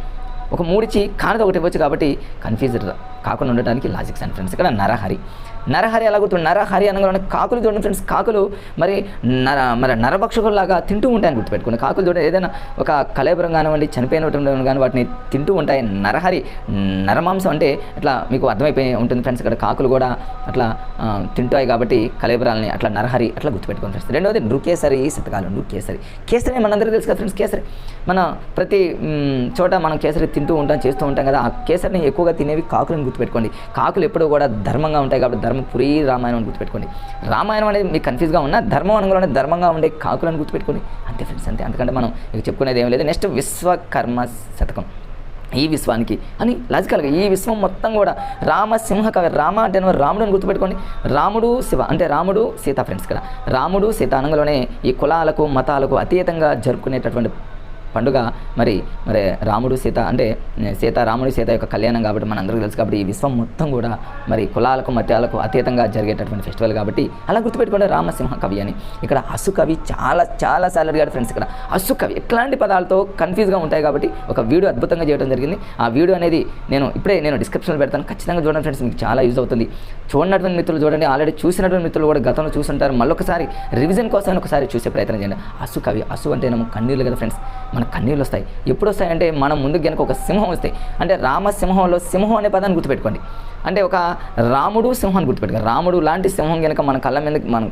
ఒక మూడిచ్చి కానిది ఒకటి ఇవ్వచ్చు కాబట్టి కన్ఫ్యూజ్డ్ కాకుండా ఉండడానికి లాజిక్స్ అండ్ ఫ్రెండ్స్. ఇక్కడ నరహరి ఎలా గుర్తు, నరహరి అనగానే కాకులు చూడండి ఫ్రెండ్స్, కాకులు మరి నరభక్షకుల్లాగా తింటూ ఉంటాయని గుర్తుపెట్టుకోండి. కాకులు చూడండి ఏదైనా ఒక కళేబరం కానివ్వండి, చనిపోయినటువంటి కానీ వాటిని తింటూ ఉంటాయి. నరహరి నరమాంసం అంటే ఇట్లా మీకు అర్థమైపోయి ఉంటుంది ఫ్రెండ్స్. ఇక్కడ కాకులు కూడా అట్లా తింటాయి కాబట్టి కళేబరాలని అట్లా నరహరి అట్లా గుర్తుపెట్టుకోండి ఫ్రెండ్స్. రెండవది నృకేసరి శతకాలు. కేసరి మనందరికీ తెలుసు కదా ఫ్రెండ్స్. కేసరి మన ప్రతి చోట మనం కేసరి తింటూ ఉంటాం, చేస్తూ ఉంటాం కదా. ఆ కేసరిని ఎక్కువగా తినేవి కాకులను గుర్తుపెట్టుకోండి. కాకులు ఎప్పుడూ కూడా ధర్మంగా ఉంటాయి కాబట్టి ధర్మపురి రామాయణం అని గుర్తుపెట్టుకోండి. రామాయణం అనేది మీకు కన్ఫ్యూజ్గా ఉన్నా ధర్మం అనగానే ధర్మంగా ఉండే కాకులను గుర్తుపెట్టుకోండి. అంతే ఫ్రెండ్స్, అంతే. అందుకంటే మనం ఇక చెప్పుకునేది ఏం లేదు. నెక్స్ట్ విశ్వకర్మ శతకం. ఈ విశ్వానికి అని లాజికల్గా ఈ విశ్వం మొత్తం కూడా రామసింహ కవి. రామ అంటే రాముడు అని గుర్తుపెట్టుకోండి. రాముడు శివ అంటే రాముడు సీత ఫ్రెండ్స్. ఇక్కడ రాముడు సీత అనగానే ఈ కులాలకు మతాలకు అతీతంగా జరుపుకునేటటువంటి పండుగ మరి రాముడు సీత అంటే రాముడు సీత యొక్క కళ్యాణం కాబట్టి మన అందరికీ తెలుసు. కాబట్టి ఈ విశ్వం మొత్తం కూడా మరి కులాలకు మతాలకు అతీతంగా జరిగేటటువంటి ఫెస్టివల్ కాబట్టి అలా గుర్తుపెట్టుకోండి రామసింహ కవి అని. ఇక్కడ అసు కవి చాలా సార్లు అడిగాడు ఫ్రెండ్స్. ఇక్కడ అసు కవి ఇట్లాంటి పదాలతో కన్ఫ్యూజ్గా ఉంటాయి కాబట్టి ఒక వీడియో అద్భుతంగా చేయడం జరిగింది. ఆ వీడియో అనేది నేను డిస్క్రిప్షన్లో పెడతాను, ఖచ్చితంగా చూడండి ఫ్రెండ్స్, మీకు చాలా యూజ్ అవుతుంది. చూడనటువంటి మిత్రులు చూడండి, ఆల్రెడీ చూసినటువంటి మిత్రులు కూడా గతంలో చూసుంటారు. మళ్ళొకసారి రివిజన్ కోసం ఒకసారి చూసే ప్రయత్నం చేయండి. అసు కవి, అసు అంటే కన్నీళ్ళు కదా ఫ్రెండ్స్. మన కన్నీళ్ళు వస్తాయి. ఎప్పుడు వస్తాయంటే మనం ముందుకు కనుక ఒక సింహం వస్తాయి. అంటే రామసింహంలో సింహం అనే పదాన్ని గుర్తుపెట్టుకోండి. అంటే ఒక రాముడు సింహాన్ని గుర్తుపెట్టుకోండి. రాముడు లాంటి సింహం కనుక మన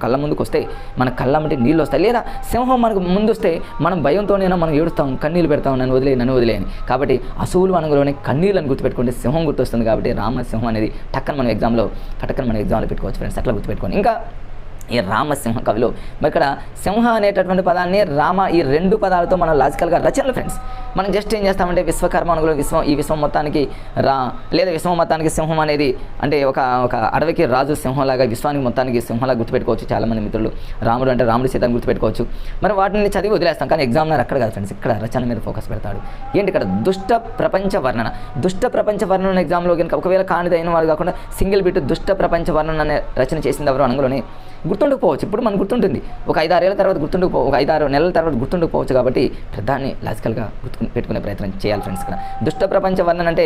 కళ్ళ ముందుకు వస్తే మన కళ్ళ అంటే నీళ్ళు వస్తాయి. లేదా సింహం మనకు ముందు వస్తే మనం భయంతోనైనా మనం ఏడుస్తాం, కన్నీళ్ళు పెడతాం, నన్ను వదిలే అని. కాబట్టి అసువులు అనగానే కన్నీళ్ళని గుర్తుపెట్టుకోండి. సింహం గుర్తొస్తుంది కాబట్టి రామసింహం అనేది టక్కన మన ఎగ్జామ్లో పెట్టుకోవచ్చు ఫ్రెండ్స్. అట్లా గుర్తుపెట్టుకోండి. ఇంకా ఈ రామసింహ కవిలో మరి ఇక్కడ సింహ అనేటటువంటి పదాన్ని ఈ రెండు పదాలతో మనం లాజికల్గా రచనలు ఫ్రెండ్స్. మనం జస్ట్ ఏం చేస్తామంటే విశ్వకర్మ అనుగుణ ఈ విశ్వం మొత్తానికి లేదా విశ్వం మొత్తానికి సింహం అనేది అంటే ఒక అడవికి రాజు సింహంలాగా విశ్వానికి మొత్తానికి సింహంలాగా గుర్తుపెట్టుకోవచ్చు చాలామంది మిత్రులు. రాముడు అంటే రాముడు సీతని గుర్తుపెట్టుకోవచ్చు. మరి వాటిని చదివి వదిలేస్తాం, కానీ ఎగ్జామినర్ అక్కడ కాదు ఫ్రెండ్స్, ఇక్కడ రచన మీద ఫోకస్ పెడతాడు. ఏంటి ఇక్కడ దుష్ట ప్రపంచ వర్ణన ఎగ్జామ్లో కనుక ఒకవేళ కానిదైన వాడు కాకుండా సింగిల్ బిట్ దుష్ట ప్రపంచ వర్ణన అనే రచన చేసింది ఎవరు అనగానే గుర్తుండకపోవచ్చు. ఇప్పుడు మనకు గుర్తుంటుంది, ఒక 5-6 ఏళ్ళ తర్వాత ఒక 5-6 నెలల తర్వాత గుర్తుండకపోవచ్చు. కాబట్టి దాన్ని లాజికల్గా పెట్టుకునే ప్రయత్నం చేయాలి ఫ్రెండ్స్. ఇక్కడ దుష్ట ప్రపంచ వర్ణన అంటే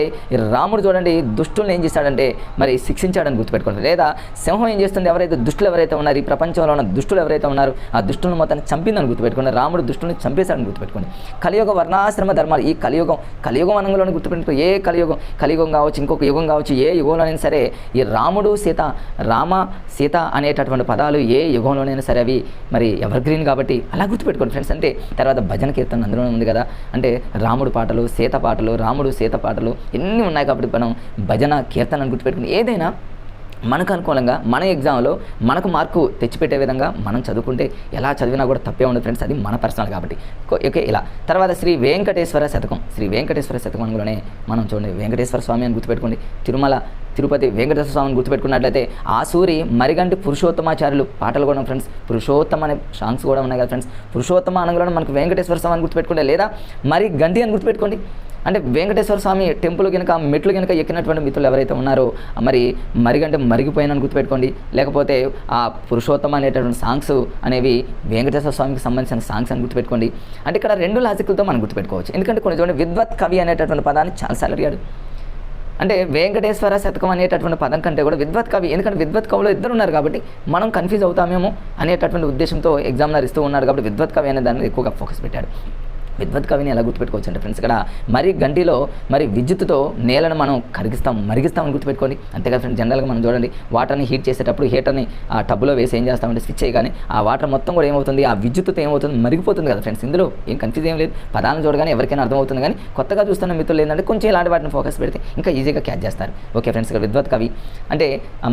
రాముడు చూడండి దుష్టుల్ని ఏం చేశాడంటే మరి శిక్షించాడని గుర్తుపెట్టుకోండి. లేదా సింహం ఏం చేస్తుంది, దుష్టులు ఎవరైతే ఉన్నారు, ఈ ప్రపంచంలో ఉన్న దుష్టులు ఎవరైతే ఉన్నారో ఆ దుష్టులను మొత్తాన్ని చంపిందని గుర్తుపెట్టుకోండి. రాముడు దుష్టుల్ని చంపేశాడని గుర్తుపెట్టుకోండి. కలియుగ వర్ణాశ్రమ ధర్మాలు, ఈ కలియుగం అనంలోనే గుర్తుపెట్టుకోండి. ఏ కలియుగం కావచ్చు, ఇంకొక యుగం కావచ్చు, ఏ యుగంలోనైనా సరే ఈ రాముడు సీత అనేటటువంటి పదాలు ఏ యుగంలోనైనా సరే అవి మరి ఎవర్ గ్రీన్ కాబట్టి అలా గుర్తుపెట్టుకోండి ఫ్రెండ్స్. అంటే తర్వాత భజన కీర్తన అందులోనే ఉంది కదా, అంటే రాముడు పాటలు, సీత పాటలు, రాముడు సీత పాటలు ఎన్ని ఉన్నాయి కాబట్టి మనం భజన కీర్తన అని గుర్తుపెట్టుకుని ఏదైనా మనకు అనుకూలంగా మన ఎగ్జామ్లో మనకు మార్కు తెచ్చిపెట్టే విధంగా మనం చదువుకుంటే ఎలా చదివినా కూడా తప్పే ఉండదు ఫ్రెండ్స్. అది మన పర్సనల్ కాబట్టి ఓకే. ఇలా తర్వాత శ్రీ వెంకటేశ్వర శతకం అనగానే మనం చూడండి వెంకటేశ్వర స్వామి అని గుర్తుపెట్టుకోండి. తిరుపతి వెంకటేశ్వర స్వామిని గుర్తుపెట్టుకున్నట్లయితే ఆసూరి మరిగంటి పురుషోత్తమాచార్యులు పాటలు కూడా ఫ్రెండ్స్, పురుషోత్తమ అనే సాంగ్స్ కూడా ఉన్నాయి కదా ఫ్రెండ్స్. పురుషోత్తమ అనగానే మనకు వెంకటేశ్వర స్వామిని గుర్తుపెట్టుకుంటే, లేదా మరి గంటి అని గుర్తుపెట్టుకోండి. అంటే వెంకటేశ్వర స్వామి టెంపుల్ కనుక మెట్లు కనుక ఎక్కినటువంటి మిత్రులు ఎవరైతే ఉన్నారో మరి మరిగంటే మరిగిపోయినని గుర్తుపెట్టుకోండి. లేకపోతే ఆ పురుషోత్తమ అనేటటువంటి సాంగ్స్ అనేవి వెంకటేశ్వర స్వామికి సంబంధించిన సాంగ్స్ అని గుర్తుపెట్టుకోండి. అంటే ఇక్కడ 2 లాజిక్లతో మనం గుర్తుపెట్టుకోవచ్చు. ఎందుకంటే కొన్ని చూడండి, విద్వత్ కవి అనేటటువంటి పదాన్ని చాలాసార్లు అడిగాడు. అంటే వెంకటేశ్వర శతకం అనేటటువంటి పదం కంటే కూడా విద్వత్ కవి, ఎందుకంటే విద్వత్ కవులు 2 ఉన్నారు కాబట్టి మనం కన్ఫ్యూజ్ అవుతామేమో అనేటటువంటి ఉద్దేశంతో ఎగ్జామినర్ ఇస్తూ ఉన్నాడు కాబట్టి విద్వత్ కవి అనే దాన్ని ఎక్కువగా ఫోకస్ పెట్టాడు. విద్వత్ కవిని ఎలా గుర్తుపెట్టుకోవచ్చు అంటే ఫ్రెండ్స్, ఇక్కడ మరి గంటిలో మరి విద్యుత్తుతో నేలను మనం మరిగిస్తామని గుర్తుపెట్టుకోండి. అంతేకాదు ఫ్రెండ్స్, జనరల్గా మనం చూడండి, వాటర్ని హీట్ చేసేటప్పుడు హీటర్ని ఆ టబ్లో వేసి ఏం చేస్తామంటే స్విచ్ చేయగానే ఆ వాటర్ మొత్తం కూడా ఏమవుతుంది, ఆ విద్యుత్తుతో ఏమవుతుంది, మరిగిపోతుంది కదా ఫ్రెండ్స్. ఇందులో ఏం కన్ఫ్యూజ్ ఏం లేదు, పదాలను చూడగానే ఎవరికైనా అర్థమవుతుంది. కానీ కొత్తగా చూస్తున్న మిత్రులు ఏంటంటే కొంచెం ఇలాంటి వాటిని ఫోకస్ పెడితే ఇంకా ఈజీగా క్యాచ్ చేస్తారు. ఓకే ఫ్రెండ్స్, ఇక్కడ విద్వత్ కవి అంటే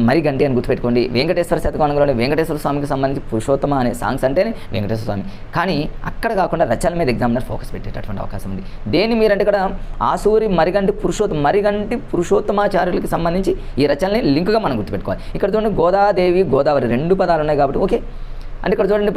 మరి గంటి అని గుర్తుపెట్టుకోండి. వెంకటేశ్వర శతకానులోని వెంకటేశ్వర స్వామికి సంబంధించి పురుషోత్తమ అనే సాంగ్స్ అంటేనే వెంకటేశ్వర స్వామి. కానీ అక్కడ కాకుండా రచనల మీద ఎగ్జామినర్ ఫోకస్ పెట్టేటటువంటి అవకాశం ఉంది. దేని మీరంటే ఇక్కడ ఆసూరి మరిగంటి పురుషోత్తమాచార్యులకి సంబంధించి ఈ రచనల్ని లింక్గా మనం గుర్తుపెట్టుకోవాలి. ఇక్కడ చూడండి, గోదాదేవి గోదావరి 2 పదాలు ఉన్నాయి కాబట్టి ఓకే. అంటే ఇక్కడ చూడండి,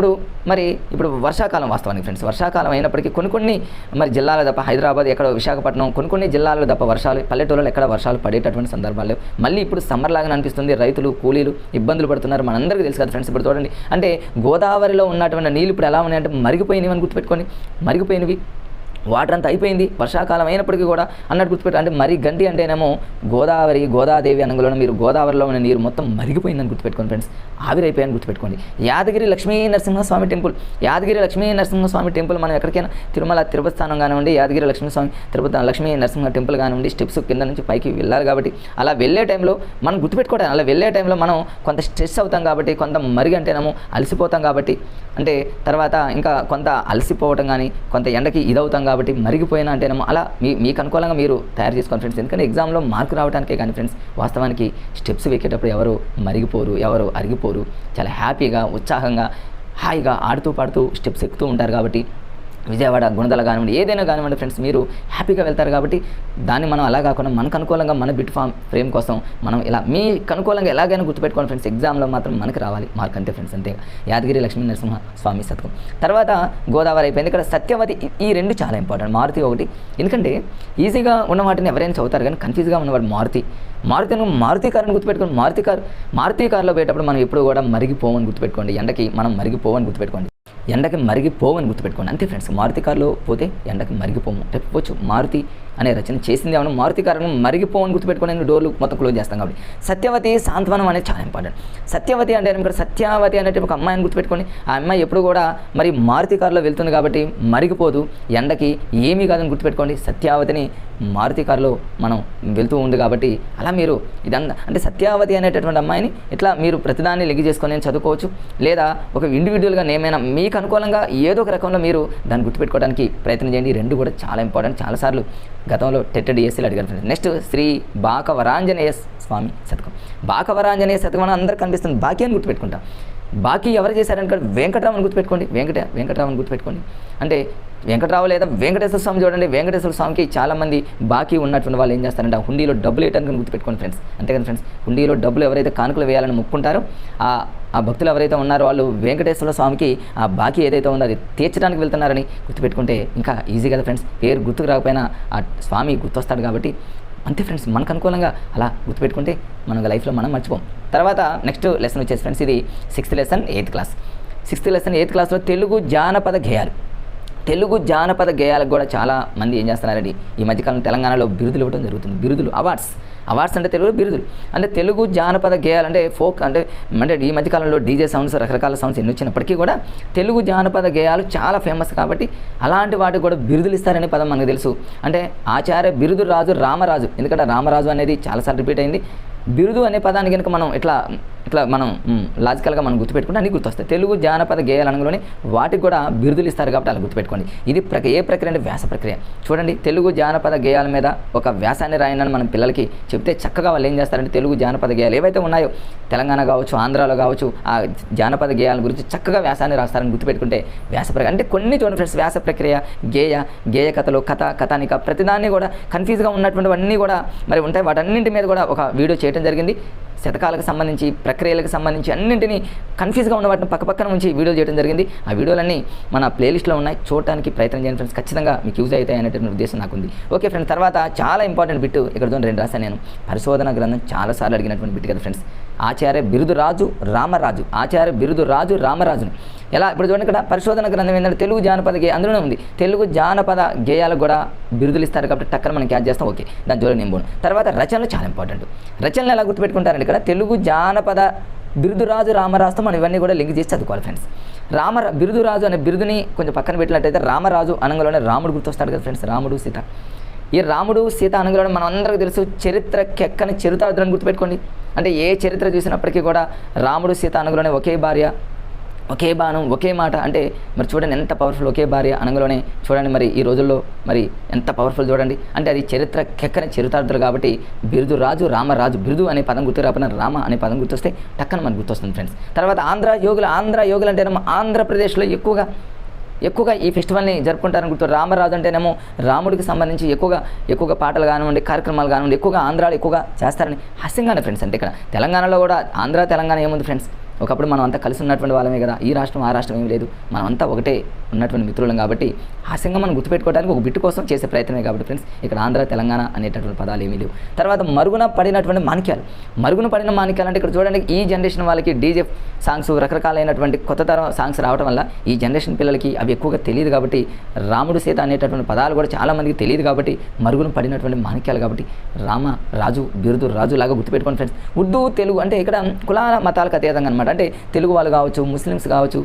ఇప్పుడు వర్షాకాలం వాస్తవానికి ఫ్రెండ్స్, వర్షాకాలం అయినప్పటికీ కొన్ని మరి జిల్లాలో తప్ప, హైదరాబాద్ ఎక్కడ విశాఖపట్నం కొన్ని జిల్లాల్లో తప్ప వర్షాలు, పల్లెటూళ్ళలో ఎక్కడ వర్షాలు పడేటటువంటి సందర్భాలు మళ్ళీ ఇప్పుడు సమ్మర్ లాగానే అనిపిస్తుంది. రైతులు కూలీలు ఇబ్బందులు పడుతున్నారు, మనందరికీ తెలుసు కదా ఫ్రెండ్స్. ఇప్పుడు చూడండి, అంటే గోదావరిలో ఉన్నటువంటి నీళ్ళు ఇప్పుడు ఎలా ఉన్నాయంటే మరిగిపోయినవి అని గుర్తుపెట్టుకోండి. మరిగిపోయినవి, వాటర్ అంతా అయిపోయింది, వర్షాకాలం అయినప్పటికీ కూడా అన్నట్టు గుర్తుపెట్టు. అంటే మరి గంటి అంటేనేమో గోదాదేవి అనగలను మీరు గోదావరిలో ఉన్న నీరు మొత్తం మరిగిపోయిందని గుర్తుపెట్టుకోండి ఫ్రెండ్స్, ఆవిరైపోయాయని గుర్తుపెట్టుకోండి. యాదగిరి లక్ష్మీ నరసింహస్వామి టెంపుల్ మనం ఎక్కడికైనా తిరుమల తిరుపతి స్థానం కానివ్వండి, యాదగిరి లక్ష్మీ నరసింహ టెంపుల్ కానివ్వండి, స్టెప్స్ కింద నుంచి పైకి వెళ్ళాలి కాబట్టి అలా వెళ్ళే టైంలో మనం గుర్తుపెట్టుకోవడం, అలా వెళ్ళే టైంలో మనం కొంత స్ట్రెస్ అవుతాం కాబట్టి, కొంత మరిగి అంటేనేమో అలసిపోతాం కాబట్టి, అంటే తర్వాత ఇంకా కొంత అలసిపోవటం కానీ కొంత ఎండకి ఇదవుతాం కాబట్టి మరిగిపోయినా అంటేనేమో అలా మీకు అనుకూలంగా మీరు తయారు చేసుకోండి ఫ్రెండ్స్. ఎందుకంటే ఎగ్జామ్లో మార్కు రావడానికే కానీ ఫ్రెండ్స్, వాస్తవానికి స్టెప్స్ ఎక్కేటప్పుడు ఎవరు మరిగిపోరు, ఎవరు అరిగిపోరు, చాలా హ్యాపీగా ఉత్సాహంగా హాయిగా ఆడుతూ పాడుతూ స్టెప్స్ ఎక్కుతూ ఉంటారు కాబట్టి, విజయవాడ గుణదల కానివ్వండి ఏదైనా కానివ్వండి ఫ్రెండ్స్, మీరు హ్యాపీగా వెళ్తారు కాబట్టి దాన్ని మనం అలా కాకుండా మనకు అనుకూలంగా మన బిట్ ఫామ్ ఫ్రేమ్ కోసం మనం ఇలా మీకు అనుకూలంగా ఎలాగైనా గుర్తుపెట్టుకోండి ఫ్రెండ్స్. ఎగ్జామ్లో మాత్రం మనకు రావాలి మార్క్ అంతే ఫ్రెండ్స్, అంతే. యాదగిరి లక్ష్మీ నరసింహ స్వామి శతకం తర్వాత గోదావరి అయిపోయింది. ఇక్కడ సత్యవతి, ఈ 2 చాలా ఇంపార్టెంట్. మారుతి ఒకటి, ఎందుకంటే ఈజీగా ఉన్న వాటిని ఎవరైనా చదువుతారు కానీ కన్ఫ్యూజ్గా ఉన్నవాడు మారుతి కారుని గుర్తుపెట్టుకోండి. మారుతి కారులో పోయేటప్పుడు మనం ఎప్పుడు కూడా మరిగిపోవని గుర్తుపెట్టుకోండి. ఎండకి మనం మరిగిపోవని గుర్తుపెట్టుకోండి. అంతే ఫ్రెండ్స్. మారుతి కారులో పోతే ఎండకి మరిగిపోము చెప్పవచ్చు. మారుతి అనే రచన చేసింది ఏమన్నా మారుతి కారుని మరిగిపోవని గుర్తుపెట్టుకోవడానికి డోర్లు మొత్తం క్లోజ్ చేస్తాం కాబట్టి. సత్యవతి సాంత్వనం అనేది చాలా ఇంపార్టెంట్. సత్యవతి అంటే ఇక్కడ సత్యావతి అనేటి ఒక అమ్మాయిని గుర్తుపెట్టుకోండి. ఆ అమ్మాయి ఎప్పుడు కూడా మరి మారుతి కారులో వెళ్తుంది కాబట్టి మరిగిపోదు, ఎండకి ఏమీ కాదని గుర్తుపెట్టుకోండి. సత్యావతిని మారుతి కారులో మనం వెళ్తూ ఉంది కాబట్టి అలా మీరు ఇదంతా అంటే సత్యావతి అనేటటువంటి అమ్మాయిని ఇట్లా మీరు ప్రతిదాన్ని లింక్ చేసుకొని నేను చదువుకోవచ్చు, లేదా ఒక ఇండివిజువల్గా నేమైనా మీకు అనుకూలంగా ఏదో ఒక రకంలో మీరు దాన్ని గుర్తుపెట్టుకోవడానికి ప్రయత్నం చేయండి. 2 కూడా చాలా ఇంపార్టెంట్. చాలాసార్లు గతంలో TET-DSCలో అడిగారు. నెక్స్ట్ శ్రీ బాకవరాంజనేయ స్వామి శతకం. బాకవరాంజనేయ శతకం అని అందరికీ కనిపిస్తుంది. బాకీ అని గుర్తుపెట్టుకుంటాం. బాకీ ఎవరు చేశారంటే వెంకటరామని గుర్తుపెట్టుకోండి. వెంకటరామని గుర్తుపెట్టుకోండి. అంటే వెంకటరావు లేదా వెంకటేశ్వర స్వామి చూడండి. వెంకటేశ్వర స్వామికి చాలామంది బాకీ ఉన్నటువంటి వాళ్ళు ఏం చేస్తారంటే ఆ హుండీలో డబ్బులు వేయడానికి గుర్తుపెట్టుకోండి ఫ్రెండ్స్. అంతేకాదు ఫ్రెండ్స్, హుండీలో డబ్బులు ఎవరైతే కానుకలు వేయాలని మొక్కుంటారో ఆ భక్తులు ఎవరైతే ఉన్నారో వాళ్ళు వెంకటేశ్వర స్వామికి ఆ బాకీ ఏదైతే ఉందో అది తీర్చడానికి వెళ్తున్నారని గుర్తుపెట్టుకుంటే ఇంకా ఈజీ కదా ఫ్రెండ్స్. పేరు గుర్తుకు రాకపోయినా ఆ స్వామి గుర్తొస్తాడు కాబట్టి అంతే ఫ్రెండ్స్. మనకు అనుకూలంగా అలా గుర్తుపెట్టుకుంటే మన లైఫ్లో మనం మర్చిపోం. తర్వాత నెక్స్ట్ లెసన్ వచ్చేసి ఫ్రెండ్స్, ఇది 6th lesson 8th class. 6th lesson 8th క్లాస్లో తెలుగు జానపద గేయాలకు కూడా చాలా మంది ఏం చేస్తున్నారండి ఈ మధ్యకాలం తెలంగాణలో బిరుదులు ఇవ్వడం జరుగుతుంది. బిరుదులు అవార్డ్స్ అంటే తెలుగు బిరుదులు అంటే తెలుగు జానపద గేయాలు అంటే ఫోక్ అంటే ఈ మధ్యకాలంలో డీజే సౌండ్స్ రకరకాల సౌండ్స్ ఎన్ని వచ్చినప్పటికీ కూడా తెలుగు జానపద గేయాలు చాలా ఫేమస్ కాబట్టి అలాంటి వాటికి కూడా బిరుదులు ఇస్తారనే పదం మనకు తెలుసు. అంటే ఆచార్య బిరుదు రాజు రామరాజు, ఎందుకంటే రామరాజు అనేది చాలాసార్లు రిపీట్ అయింది. బిరుదు అనే పదాన్ని కనుక మనం ఇట్లా ఇట్లా మనం లాజికల్గా మనం గుర్తుపెట్టుకుంటే అన్ని గుర్తొస్తాయి. తెలుగు జానపద గేయాల అనగానే వాటికి కూడా బిరుదులు ఇస్తారు కాబట్టి అలా గుర్తుపెట్టుకోండి. ఇది ఏ ప్రక్రియ అంటే వ్యాస ప్రక్రియ. చూడండి, తెలుగు జానపద గేయాల మీద ఒక వ్యాసాన్ని రాయనని మనం పిల్లలకి చెప్తే చక్కగా వాళ్ళు ఏం చేస్తారంటే తెలుగు జానపద గేయాలు ఏవైతే ఉన్నాయో తెలంగాణ కావచ్చు, ఆంధ్రాలో కావచ్చు, ఆ జానపద గేయాల గురించి చక్కగా వ్యాసాన్ని రాస్తారని గుర్తుపెట్టుకుంటే వ్యాస ప్రక్రియ అంటే కొన్ని చూడండి ఫ్రెండ్స్, వ్యాస ప్రక్రియ, గేయ కథలు, కథానిక, ప్రతిదాన్ని కూడా కన్ఫ్యూజ్గా ఉన్నటువంటివన్నీ కూడా మరి ఉంటాయి. వాటన్నింటి మీద కూడా ఒక వీడియో చేయడం జరిగింది. శతకాలకు సంబంధించి, ప్రక్రియలకు సంబంధించి అన్నింటినీ కన్ఫ్యూజ్గా ఉన్న వాటిని పక్కన ఉంచి వీడియో చేయడం జరిగింది. ఆ వీడియోలన్నీ మన ప్లేలిస్ట్లో ఉన్నాయి, చూడటానికి ప్రయత్నం చేయండి ఫ్రెండ్స్. ఖచ్చితంగా మీకు యూజ్ అవుతాయి అనేటువంటి ఉద్దేశం నాకు ఉంది. ఓకే ఫ్రెండ్స్, తర్వాత చాలా ఇంపార్టెంట్ బిట్ ఇక్కడ 2 రాశాను నేను. పరిశోధన గ్రంథం చాలాసార్లు అడిగినటువంటి బిట్ కదా ఫ్రెండ్స్. ఆచార్య బిరుదురాజు రామరాజుని ఎలా ఇప్పుడు చూడండి, ఇక్కడ పరిశోధన గ్రంథం ఏంటంటే తెలుగు జానపద గేయ అందులోనే ఉంది. తెలుగు జానపద గేయాలకు కూడా బిరుదులు ఇస్తారు కాబట్టి టక్కన మనం క్యాచ్ చేస్తాం. ఓకే, దాని జోలి నేను పోను. తర్వాత రచనలు చాలా ఇంపార్టెంట్. రచనలు ఎలా గుర్తుపెట్టుకుంటారండి, ఇక్కడ తెలుగు జానపద బిరుదురాజు రామరాజుతో మనం ఇవన్నీ కూడా లింక్ చేసి చదువుకోవాలి ఫ్రెండ్స్. బిరుదురాజు అనే బిరుదుని కొంచెం పక్కన పెట్టినట్టయితే రామరాజు అనగానే రాముడు గుర్తొస్తాడు కదా ఫ్రెండ్స్, రాముడు సీత. ఈ రాముడు సీత అనగానే మనం అందరికీ తెలుసు చరిత్రకెక్కని చరితార్థులను గుర్తుపెట్టుకోండి. అంటే ఏ చరిత్ర చూసినప్పటికీ కూడా రాముడు సీత అనగానే ఒకే భార్య, ఒకే బాణం, ఒకే మాట. అంటే మరి చూడండి ఎంత పవర్ఫుల్, ఒకే భార్య అనగానే చూడండి మరి ఈ రోజుల్లో మరి ఎంత పవర్ఫుల్ చూడండి. అంటే అది చరిత్రకెక్కని చరితార్థులు కాబట్టి బిరుదురాజు రామరాజు, బిరుదు అనే పదం గుర్తు రాకపోయినా రామ అనే పదం గుర్తొస్తే టక్కన మనకు గుర్తొస్తుంది ఫ్రెండ్స్. తర్వాత ఆంధ్ర యోగులు అంటేనేమో ఆంధ్రప్రదేశ్లో ఎక్కువగా ఈ ఫెస్టివల్ని జరుపుకుంటారని గుర్తు. రామరాజు అంటేనేమో రాముడికి సంబంధించి ఎక్కువగా పాటలు కానివ్వండి, కార్యక్రమాలు కానివ్వండి ఎక్కువగా ఆంధ్రాలో ఎక్కువగా చేస్తారని హాస్యంగానే ఫ్రెండ్స్. అంటే ఇక్కడ తెలంగాణలో కూడా తెలంగాణ ఏముంది ఫ్రెండ్స్, ఒకప్పుడు మనం అంతా కలిసి ఉన్నటువంటి వాళ్ళమే కదా. ఈ రాష్ట్రం ఆ రాష్ట్రం ఏమి లేదు, మనం అంతా ఒకటే ఉన్నటువంటి మిత్రులం కాబట్టి హాస్యంగా మనం గుర్తుపెట్టుకోవడానికి ఒక బిట్టు కోసం చేసే ప్రయత్నమే కాబట్టి ఫ్రెండ్స్ ఇక్కడ ఆంధ్ర తెలంగాణ అనేటటువంటి పదాలు ఏమీ లేవు. తర్వాత మరుగున పడిన మాణిక్యాలు అంటే ఇక్కడ చూడండి ఈ జనరేషన్ వాళ్ళకి డీజే సాంగ్స్, రకరకాలైనటువంటి కొత్త తరం సాంగ్స్ రావడం వల్ల ఈ జనరేషన్ పిల్లలకి అవి ఎక్కువగా తెలియదు కాబట్టి రాముడు సీత అనేటటువంటి పదాలు కూడా చాలామందికి తెలియదు కాబట్టి మరుగున పడినటువంటి మాణిక్యాలు కాబట్టి రామ రాజు బిరుదు రాజు లాగా గుర్తుపెట్టుకోండి ఫ్రెండ్స్. ఉర్దూ తెలుగు అంటే ఇక్కడ కులాల మతాలకు అతీతంగా అనమాట. అంటే తెలుగు వాళ్ళు కావచ్చు, ముస్లిమ్స్ కావచ్చు,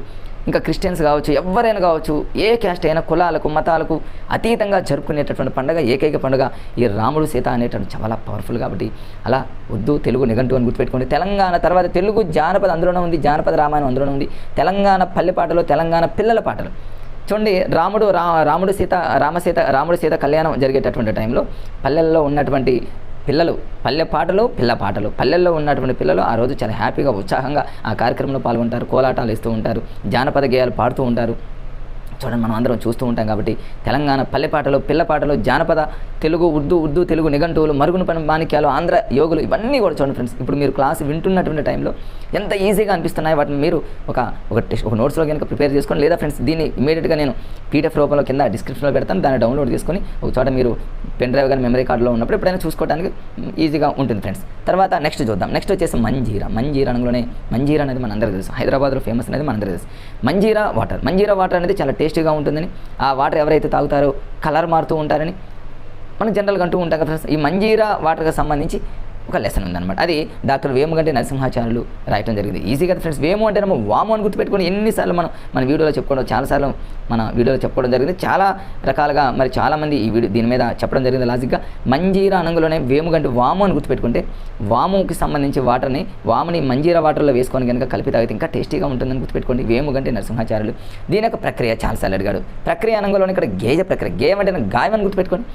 ఇంకా క్రిస్టియన్స్ కావచ్చు, ఎవరైనా కావచ్చు, ఏ క్యాస్ట్ అయినా కులాలకు మతాలకు అతీతంగా జరుపుకునేటటువంటి పండుగ, ఏకైక పండుగ ఈ రాముడు సీత అనేటువంటి చాలా పవర్ఫుల్ కాబట్టి అలా ఉర్దూ తెలుగు నిఘంటు అని గుర్తుపెట్టుకోండి. తెలంగాణ తర్వాత తెలుగు జానపద అందులోనే ఉంది, జానపద రామాయణం అందులోనే ఉంది. తెలంగాణ పల్లె పాటలు, తెలంగాణ పిల్లల పాటలు చూడండి. రాముడు సీత కళ్యాణం జరిగేటటువంటి టైంలో పల్లెల్లో ఉన్నటువంటి పిల్లలు పిల్ల పాటలు పల్లెల్లో ఉన్నటువంటి పిల్లలు ఆ రోజు చాలా హ్యాపీగా ఉత్సాహంగా ఆ కార్యక్రమంలో పాల్గొంటారు, కోలాటాలు వేస్తూ ఉంటారు, జానపద గేయాలు పాడుతూ ఉంటారు. చూడండి మనం అందరం చూస్తూ ఉంటాం కాబట్టి తెలంగాణ పల్లె పాటలు, పిల్ల పాటలు, జానపద తెలుగు, ఉర్దూ తెలుగు నిఘంటువులు, మరుగున పని మాణిక్యాలు, ఆంధ్ర యోగులు ఇవన్నీ కూడా చూడండి ఫ్రెండ్స్. ఇప్పుడు మీరు క్లాస్ వింటున్నటువంటి టైంలో ఎంత ఈజీగా అనిపిస్తున్నాయి వాటిని మీరు ఒక నోట్స్లో కనుక ప్రిపేర్ చేసుకొని, లేదా ఫ్రెండ్స్ దీన్ని ఇమీడియట్గా నేను పీడిఎఫ్ రూపంలో కింద డిస్క్రిప్షన్లో పెడతాను, దాన్ని డౌన్లోడ్ చేసుకొని ఒక చోట మీరు పెన్ డ్రైవ్ కానీ మెమరీ కార్డులో ఉన్నప్పుడు ఎప్పుడైనా చూసుకోవడానికి ఈజీగా ఉంటుంది ఫ్రెండ్స్. తర్వాత నెక్స్ట్ చూద్దాం. నెక్స్ట్ వచ్చేసి మంజీరా అనగానే మంజీరా అనేది మనందరికీ తెలుసు, హైదరాబాద్లో ఫేమస్ అనేది మనందరికీ తెలుసు. మంజీరా వాటర్ అనేది చాలా టేస్టీగా ఉంటుందని, ఆ వాటర్ ఎవరైతే తాగుతారో కలర్ మారుతూ ఉంటారని మనం జనరల్గా అంటూ ఉంటాం కదా ఫ్రెండ్స్. ఈ మంజీరా వాటర్కి సంబంధించి ఒక లెసన్ ఉందన్నమాట. అది డాక్టర్ వేముగంటి నరసింహాచార్యులు రాయటం జరిగింది. ఈజీ కదా ఫ్రెండ్స్. వేము అంటే వాము అని గుర్తుపెట్టుకొని ఎన్నిసార్లు మన వీడియోలో చెప్పుకోవడం, చాలాసార్లు మన వీడియోలో చెప్పుకోవడం జరిగింది. చాలా రకాలుగా మరి చాలామంది ఈ వీడియో దీని మీద చెప్పడం జరిగింది లాజిక్గా. మంజీరా అనంగులోనే వేముగంటి వాము అని గుర్తుపెట్టుకుంటే వాముకి సంబంధించి వాముని మంజీరా వాటర్లో వేసుకొని కనుక కలిపి తాగితే ఇంకా టేస్టీగా ఉంటుందని గుర్తుపెట్టుకోండి. వేముగంటి నరసింహాచార్యులు దీని యొక్క ప్రక్రియ చాలాసార్లు అడిగాడు. ప్రక్రియ అనంగులోనే ఇక్కడ గేయ ప్రక్రియ. గేయం అంటే గాయం అని గుర్తుపెట్టుకోండి.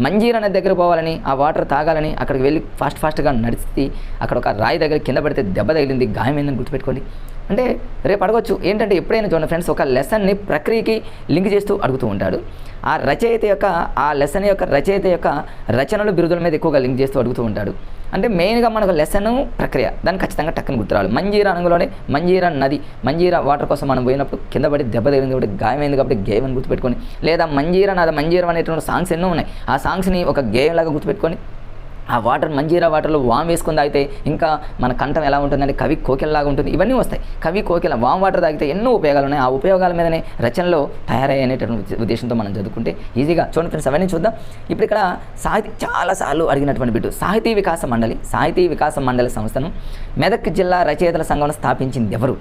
మంజీరా నది దగ్గర పోవాలని, ఆ వాటర్ తాగాలని అక్కడికి వెళ్ళి ఫాస్ట్గా నడిచి అక్కడ ఒక రాయి దగ్గర కింద పడితే దెబ్బ తగిలింది, గాయమైందని గుర్తుపెట్టుకోండి. అంటే రేపు అడగొచ్చు ఏంటంటే ఎప్పుడైనా చూడండి ఫ్రెండ్స్, ఒక లెసన్ని ప్రక్రియకి లింక్ చేస్తూ అడుగుతూ ఉంటాడు. ఆ లెసన్ యొక్క రచయిత యొక్క రచనలు బిరుదుల మీద ఎక్కువగా లింక్ చేస్తూ అడుగుతూ ఉంటాడు. అంటే మెయిన్గా మనకు లెసన్ ప్రక్రియ దాన్ని ఖచ్చితంగా టక్కని గుర్తురావాలి. మంజీరా అనంగులోనే మంజీరా వాటర్ కోసం మనం పోయినప్పుడు కింద పడి దెబ్బ తగిలింది కాబట్టి గాయమైంది కాబట్టి గేయం అని గుర్తుపెట్టుకొని, లేదా మంజీరా అనేటువంటి సాంగ్స్ ఎన్నో ఉన్నాయి, ఆ సాంగ్స్ని ఒక గేయం లాగా గుర్తుపెట్టుకొని ఆ మంజీరా వాటర్లో వామ్ వేసుకొని తాగితే ఇంకా మన కంఠం ఎలా ఉంటుందంటే కవి కోకిలలాగా ఉంటుంది. ఇవన్నీ వస్తాయి. కవి కోకిల వామ్ వాటర్ తాగితే ఎన్నో ఉపయోగాలు ఉన్నాయి. ఆ ఉపయోగాల మీదనే రచనలో తయారయ్యేటువంటి ఉద్దేశంతో మనం చదువుకుంటే ఈజీగా చూడండి ఫ్రెండ్స్. అవన్నీ చూద్దాం. ఇప్పుడు ఇక్కడ సాహితీ చాలాసార్లు అడిగినటువంటి బిట్టు, సాహితీ వికాస మండలి సంస్థను మెదక్ జిల్లా రచయితల సంఘం స్థాపించింది ఎవరు?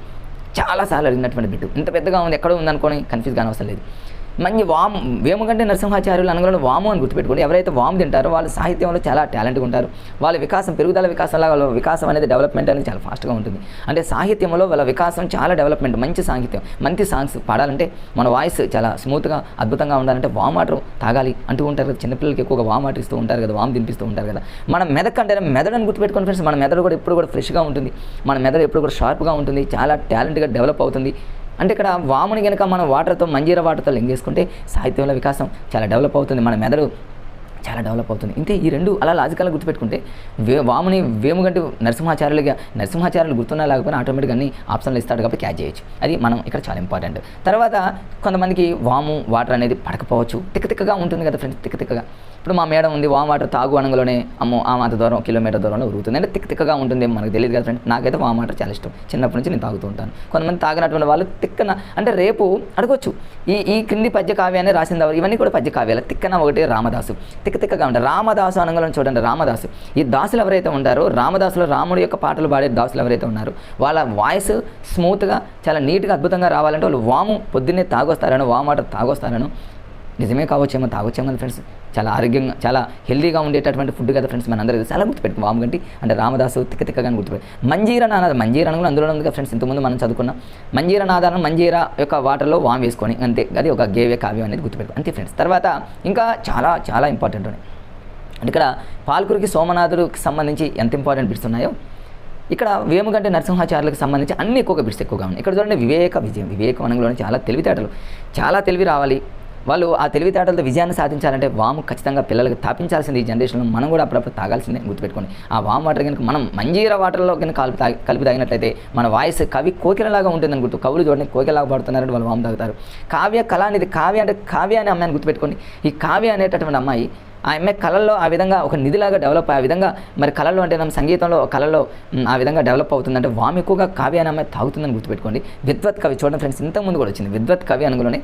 చాలాసార్లు అడిగినటువంటి బిట్టు. ఇంత పెద్దగా ఉంది, ఎక్కడో ఉందనుకోని కన్ఫ్యూజ్ కానవసరం లేదు. మంచి వేమగంటి నరసింహాచార్యులు అనగానే వాము అని గుర్తుపెట్టుకోండి. ఎవరైతే వాము తింటారో వాళ్ళు సాహిత్యంలో చాలా టాలెంట్గా ఉంటారు. వాళ్ళ వికాసం పెరుగుదల వికాసంలా వాళ్ళ వికాసం అనేది డెవలప్మెంట్ అనేది చాలా ఫాస్ట్గా ఉంటుంది. అంటే సాహిత్యంలో వాళ్ళ వికాసం చాలా డెవలప్మెంట్. మంచి సాహిత్యం, మంచి సాంగ్స్ పాడాలంటే మన వాయిస్ చాలా స్మూత్గా అద్భుతంగా ఉండాలంటే వామ్ వాటర్ తాగాలి అంటూ ఉంటారు కదా. చిన్నపిల్లలకి ఎక్కువగా వామ్ వాటర్ ఇస్తూ ఉంటారు కదా, వామ్ తినిపిస్తూ ఉంటారు కదా. మన మెదక్ అంటే మెదడుని గుర్తుపెట్టుకోండి ఫ్రెండ్స్. మన మెదడు కూడా ఎప్పుడు కూడా ఫ్రెష్గా ఉంటుంది. మన మెదడు ఎప్పుడు కూడా షార్ప్గా ఉంటుంది, చాలా టాలెంట్గా డెవలప్ అవుతుంది. అంటే ఇక్కడ వాముని కనుక మనం వాటర్తో మంజీరా వాటర్తో లింగేసుకుంటే సాహిత్యంలో వికాసం చాలా డెవలప్ అవుతుంది, మన మెదడు చాలా డెవలప్ అవుతుంది. ఇంతే ఈ రెండు అలా లాజికల్గా గుర్తుపెట్టుకుంటే వాముని వేమగంటి నరసింహాచార్యులు గుర్తున్నా లేకపోయినా ఆటోమేటిక్గా అన్ని ఆప్షన్లు ఇస్తాడు కాబట్టి క్యాచ్ చేయొచ్చు. అది మనం ఇక్కడ చాలా ఇంపార్టెంట్. తర్వాత కొంతమందికి వాము వాటర్ అనేది పడకపోవచ్చు, తిక్కగా ఉంటుంది కదా ఫ్రెండ్స్. తిక్కగా ఇప్పుడు మా మేడం ఉంది, వామ్ వాటర్ తాగు అనగలోనే అమ్మో ఆ మాత దూరం కిలోమీటర్ దూరంలో ఉరుగుతుంది. అంటే తిక్కగా ఉంటుంది, మనకు తెలియదు కదా ఫ్రెండ్స్. నాకైతే వామ్ వాటర్ చాలా ఇష్టం, చిన్నప్పటి నుంచి నేను తాగుతూ ఉంటాను. కొంతమంది తాగినటువంటి వాళ్ళు తిక్కన అంటే రేపు అడగొచ్చు ఈ క్రింది పద్య కావ్యాన్ని రాసింది ఎవరు? ఇవన్నీ కూడా పద్య కావ్యాలు. తిక్కన ఒకటి రామదాసు, తిక్కగా ఉంటారు. రామదాసు అనగలను చూడండి, రామదాసు. ఈ దాసులు ఎవరైతే ఉంటారో రామదాసులో రాముడి యొక్క పాటలు పాడే దాసులు ఎవరైతే ఉన్నారో వాళ్ళ వాయిస్ స్మూత్గా చాలా నీట్గా అద్భుతంగా రావాలంటే వాళ్ళు వాము పొద్దున్నే తాగొస్తారనో వామ్ వాటర్ తాగొస్తారనో. నిజమే కావచ్చేమో తాగొచ్చేమో ఫ్రెండ్స్. చాలా ఆరోగ్యంగా చాలా హెల్దీగా ఉండేటటువంటి ఫుడ్ కదా ఫ్రెండ్స్. మన అందరికీ చాలా గుర్తుపెట్టుకుని వాముగంటి అంటే రామదాసు తిక్కగా గుర్తుపెట్టి. మంజీరా నాదాలు, మంజీరా కూడా అందులో ఉంది కదా ఫ్రెండ్స్. ఇంతకుముందు మనం చదువుకున్నాం. మంజీరా నాదాలను మంజీరా యొక్క వాటర్లో వామ్ వేసుకొని అంతే, అది ఒక గేవే కావ్యం అనేది గుర్తుపెట్టు అంతే ఫ్రెండ్స్. తర్వాత ఇంకా చాలా చాలా ఇంపార్టెంట్ ఉన్నాయి. అంటే ఇక్కడ పాల్కురికి సోమనాథుడికి సంబంధించి ఎంత ఇంపార్టెంట్ బిట్స్ ఉన్నాయో ఇక్కడ వేమగంటి నరసింహాచార్యులకు సంబంధించి అన్ని బిట్స్ ఎక్కువగా ఉన్నాయి. ఇక్కడ చూడండి వివేకం అనగానే చాలా తెలివితేటలు, చాలా తెలివి రావాలి. వాళ్ళు ఆ తెలివితేటలతో విజయాన్ని సాధించాలంటే వాము ఖచ్చితంగా పిల్లలకు తాపించాల్సింది. ఈ జనరేషన్లో మనం కూడా అప్పుడప్పుడు తాగాల్సిందే గుర్తుపెట్టుకోండి. ఆ వామ్ వాటర్ కనుక మనం మంజీరా వాటర్లో కనుక కలిపి తాగినట్లయితే మన వాయిస్ కవి కోకిలలాగా ఉంటుందని గుర్తు. కవులు చూడండి కోకిలలాగా పాడుతున్నారంటే వాళ్ళు వాము తాగుతారు. కావ్య కళ అనేది కావ్య అంటే కావ్య అనే అమ్మాయిని గుర్తుపెట్టుకోండి. ఈ కావ్య అనేటటువంటి అమ్మాయి ఆ అమ్మాయి కళల్లో ఆ విధంగా ఒక నిధిలాగా డెవలప్ ఆ విధంగా మరి కళల్లో అంటే మన సంగీతంలో కళల్లో ఆ విధంగా డెవలప్ అవుతుందంటే వాము ఎక్కువగా కావ్య అనే అమ్మాయి తాగుతుందని గుర్తుపెట్టుకోండి. విద్వత్ కవి చూడండి ఫ్రెండ్స్, ఇంతకుముందు కూడా వచ్చింది విద్వత్ కవి అనుగులోనే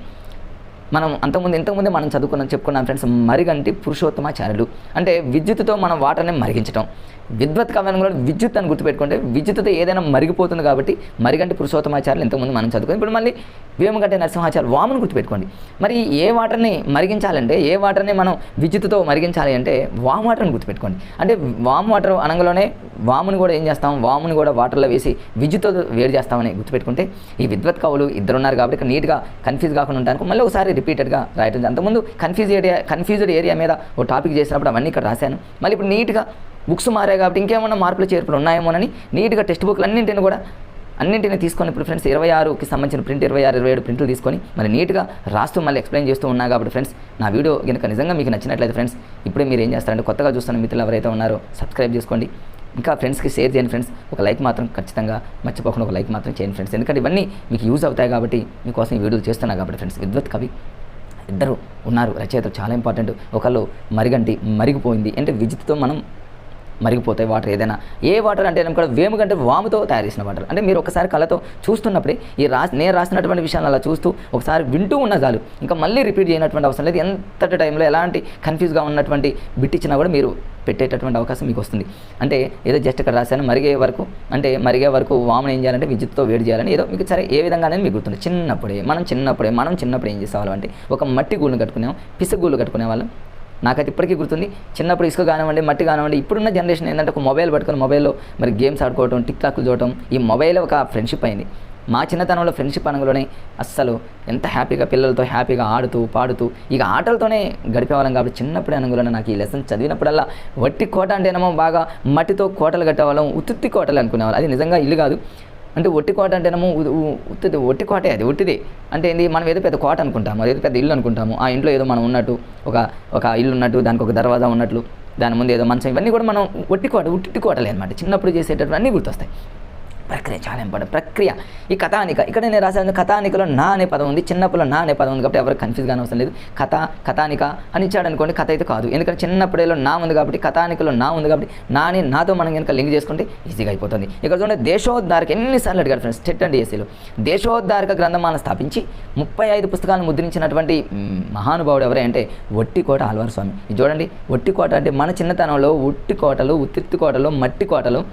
మనం ఇంతకుముందే మనం చెప్పుకున్నాం ఫ్రెండ్స్. మరిగంటి పురుషోత్తమాచార్యులు అంటే విద్యుత్తుతో మనం వాటర్ని మరిగించడం. విద్వత్ కవ్యాన్ని కూడా విద్యుత్ అని గుర్తుపెట్టుకుంటే విద్యుత్తుతో ఏదైనా మరిగిపోతుంది కాబట్టి మరిగంటి పురుషోత్తమాచార్యులు ఇంతకుముందు మనం చదువుకుని. ఇప్పుడు మళ్ళీ వేమగంటి నరసింహాచార్యులు వామును గుర్తుపెట్టుకోండి. మరి ఏ వాటర్ని మరిగించాలంటే ఏ వాటర్ని మనం విద్యుత్తుతో మరిగించాలి అంటే వామ్ వాటర్ని గుర్తుపెట్టుకోండి. అంటే వామ్ వాటర్ అనగలోనే వాముని కూడా ఏం చేస్తాం, వాముని కూడా వాటర్లో వేసి విద్యుత్తో వేడి చేస్తామని గుర్తుపెట్టుకుంటే ఈ విద్వత్ కవులు ఇద్దరు ఉన్నారు కాబట్టి ఇక్కడ నీట్గా కన్ఫ్యూజ్ కాకుండా ఉంటాను. మళ్ళీ ఒకసారి రిపీటెడ్గా రాయటం. అంతకుముందు కన్ఫ్యూజ్డ్ ఏరియా మీద ఓ టాపిక్ చేసినప్పుడు అవన్నీ ఇక్కడ రాశాను. మళ్ళీ ఇప్పుడు నీట్గా బుక్స్ మారాయి కాబట్టి ఇంకేమన్నా మార్పులు చేర్పులు ఉన్నాయేమోనని నీట్గా టెక్స్ట్ బుక్లు అన్నింటినీ తీసుకొని ఇప్పుడు ఫ్రెండ్స్ 26కి సంబంధించిన ప్రింట్ 26, 27 ప్రింట్లు తీసుకొని మరి నీట్గా రాస్తూ మళ్ళీ ఎక్స్ప్లెయిన్ చేస్తూ ఉన్నా కాబట్టి ఫ్రెండ్స్ నా వీడియో కనుక నిజంగా మీకు నచ్చినట్లయితే ఫ్రెండ్స్ ఇప్పుడే మీరు ఏం చేస్తారంటే కొత్తగా చూస్తున్న మిత్రులు ఎవరైతే ఉన్నారో సబ్స్క్రైబ్ చేసుకోండి. ఇంకా ఫ్రెండ్స్కి షేర్ చేయండి ఫ్రెండ్స్. ఒక లైక్ మాత్రం ఖచ్చితంగా మర్చిపోకుండా ఒక లైక్ మాత్రం చేయండి ఫ్రెండ్స్. ఎందుకంటే ఇవన్నీ మీకు యూజ్ అవుతాయి కాబట్టి మీకోసం ఈ వీడియోలు చేస్తున్నా కాబట్టి ఫ్రెండ్స్. విద్వత్ కవి ఇద్దరు ఉన్నారు రచయితలు, చాలా ఇంపార్టెంట్. ఒకళ్ళు మరిగిపోయింది అంటే విద్యుత్తుతో మనం మరిగిపోతాయి వాటర్. ఏదైనా ఏ వాటర్ అంటే కూడా వేమగంటి వాముతో తయారు చేసిన వాటర్. అంటే మీరు ఒకసారి కళ్ళతో చూస్తున్నప్పుడే నేను రాసినటువంటి విషయాన్ని అలా చూస్తూ ఒకసారి వింటూ ఉన్న చాలు, ఇంకా మళ్ళీ రిపీట్ చేయనటువంటి అవసరం లేదు. ఎంతటి టైంలో ఎలాంటి కన్ఫ్యూజ్గా ఉన్నటువంటి బిట్ ఇచ్చినా కూడా మీరు పెట్టేటటువంటి అవకాశం మీకు వస్తుంది. అంటే ఏదో జస్ట్ ఇక్కడ రాశాను మరిగే వరకు వామును ఏం చేయాలంటే విద్యుత్తో వేడి చేయాలని ఏదో మీకు సరే ఏ విధంగానే మీకు గుర్తుంది. మనం చిన్నప్పుడే ఏం చేసేవాళ్ళం అంటే ఒక మట్టి గూళ్ళను కట్టుకునేవాళ్ళం, పిసగ గూళ్ళు కట్టుకునేవాళ్ళం. నాకైతే ఇప్పటికీ గుర్తుంది. చిన్నప్పుడు ఇసుక కానివ్వండి, మట్టి కానివ్వండి. ఇప్పుడున్న జనరేషన్ ఏంటంటే ఒక మొబైల్ పట్టుకొని మొబైల్లో మరి గేమ్స్ ఆడుకోవడం, టిక్టాక్లు చూడటం, ఈ మొబైల్ ఒక ఫ్రెండ్షిప్ అయింది. మా చిన్నతనంలో ఫ్రెండ్షిప్ అనగానే అస్సలు ఎంత హ్యాపీగా పిల్లలతో హ్యాపీగా ఆడుతూ పాడుతూ ఇక ఆటలతోనే గడిపేవాళ్ళం. కాబట్టి చిన్నప్పుడే అనగానే నాకు ఈ లెసన్ చదివినప్పుడల్లా వట్టి కోట అంటేనేమో బాగా మట్టితో కోటలు కట్టేవాళ్ళం, ఉత్తుత్తి కోటలు అనుకునేవాళ్ళం. అది నిజంగా ఇల్లు కాదు. అంటే ఒట్టి కోట అంటేనేమో ఒట్టి కోటే, అది ఒట్టిదే. అంటే ఏంది, మనం ఏదో పెద్ద కోట అనుకుంటాము, అదేదో పెద్ద ఇల్లు అనుకుంటాము. ఆ ఇంట్లో ఏదో మనం ఉన్నట్టు ఒక ఇల్లు ఉన్నట్టు, దానికి ఒక దర్వాజా ఉన్నట్లు, దాని ముందు ఏదో మంచం, ఇవన్నీ కూడా మనం ఉట్టి కోటలే అనమాట. చిన్నప్పుడు చేసేటప్పుడు అన్నీ గుర్తొస్తాయి. ప్రక్రియ చాలా ఇంపార్టెంట్. ప్రక్రియ ఈ కథానిక, ఇక్కడ నేను రాశాను కథానికలో నా అనే పదం ఉంది, చిన్నప్పుడు నా అనే పదం ఉంది కాబట్టి ఎవరికి కన్ఫ్యూజ్ కానీ అవసరం లేదు. కథానిక అని ఇచ్చాడు అనుకోండి, కథ అయితే కాదు. ఎందుకంటే చిన్నప్పుడేలో నా ఉంది కాబట్టి, కథానికలో నా ఉంది కాబట్టి నాని నాతో మనం కనుక లింక్ చేసుకుంటే ఈజీగా అయిపోతుంది. ఇక్కడ చూడండి దేశోద్ధారక ఎన్నిసార్లు అడిగారు ఫ్రెండ్స్ టెట్ అండ్ డిఎస్సీలో. దేశోద్ధారక గ్రంథమాలను స్థాపించి 35 పుస్తకాలను ముద్రించినటువంటి మహానుభావుడు ఎవరంటే ఒట్టికోట ఆళ్వార్ స్వామి. ఇది చూడండి, ఒట్టికోట అంటే మన చిన్నతనంలో ఉట్టి కోటలు, ఉత్తిత్తి కోటలు, మట్టి కోటలు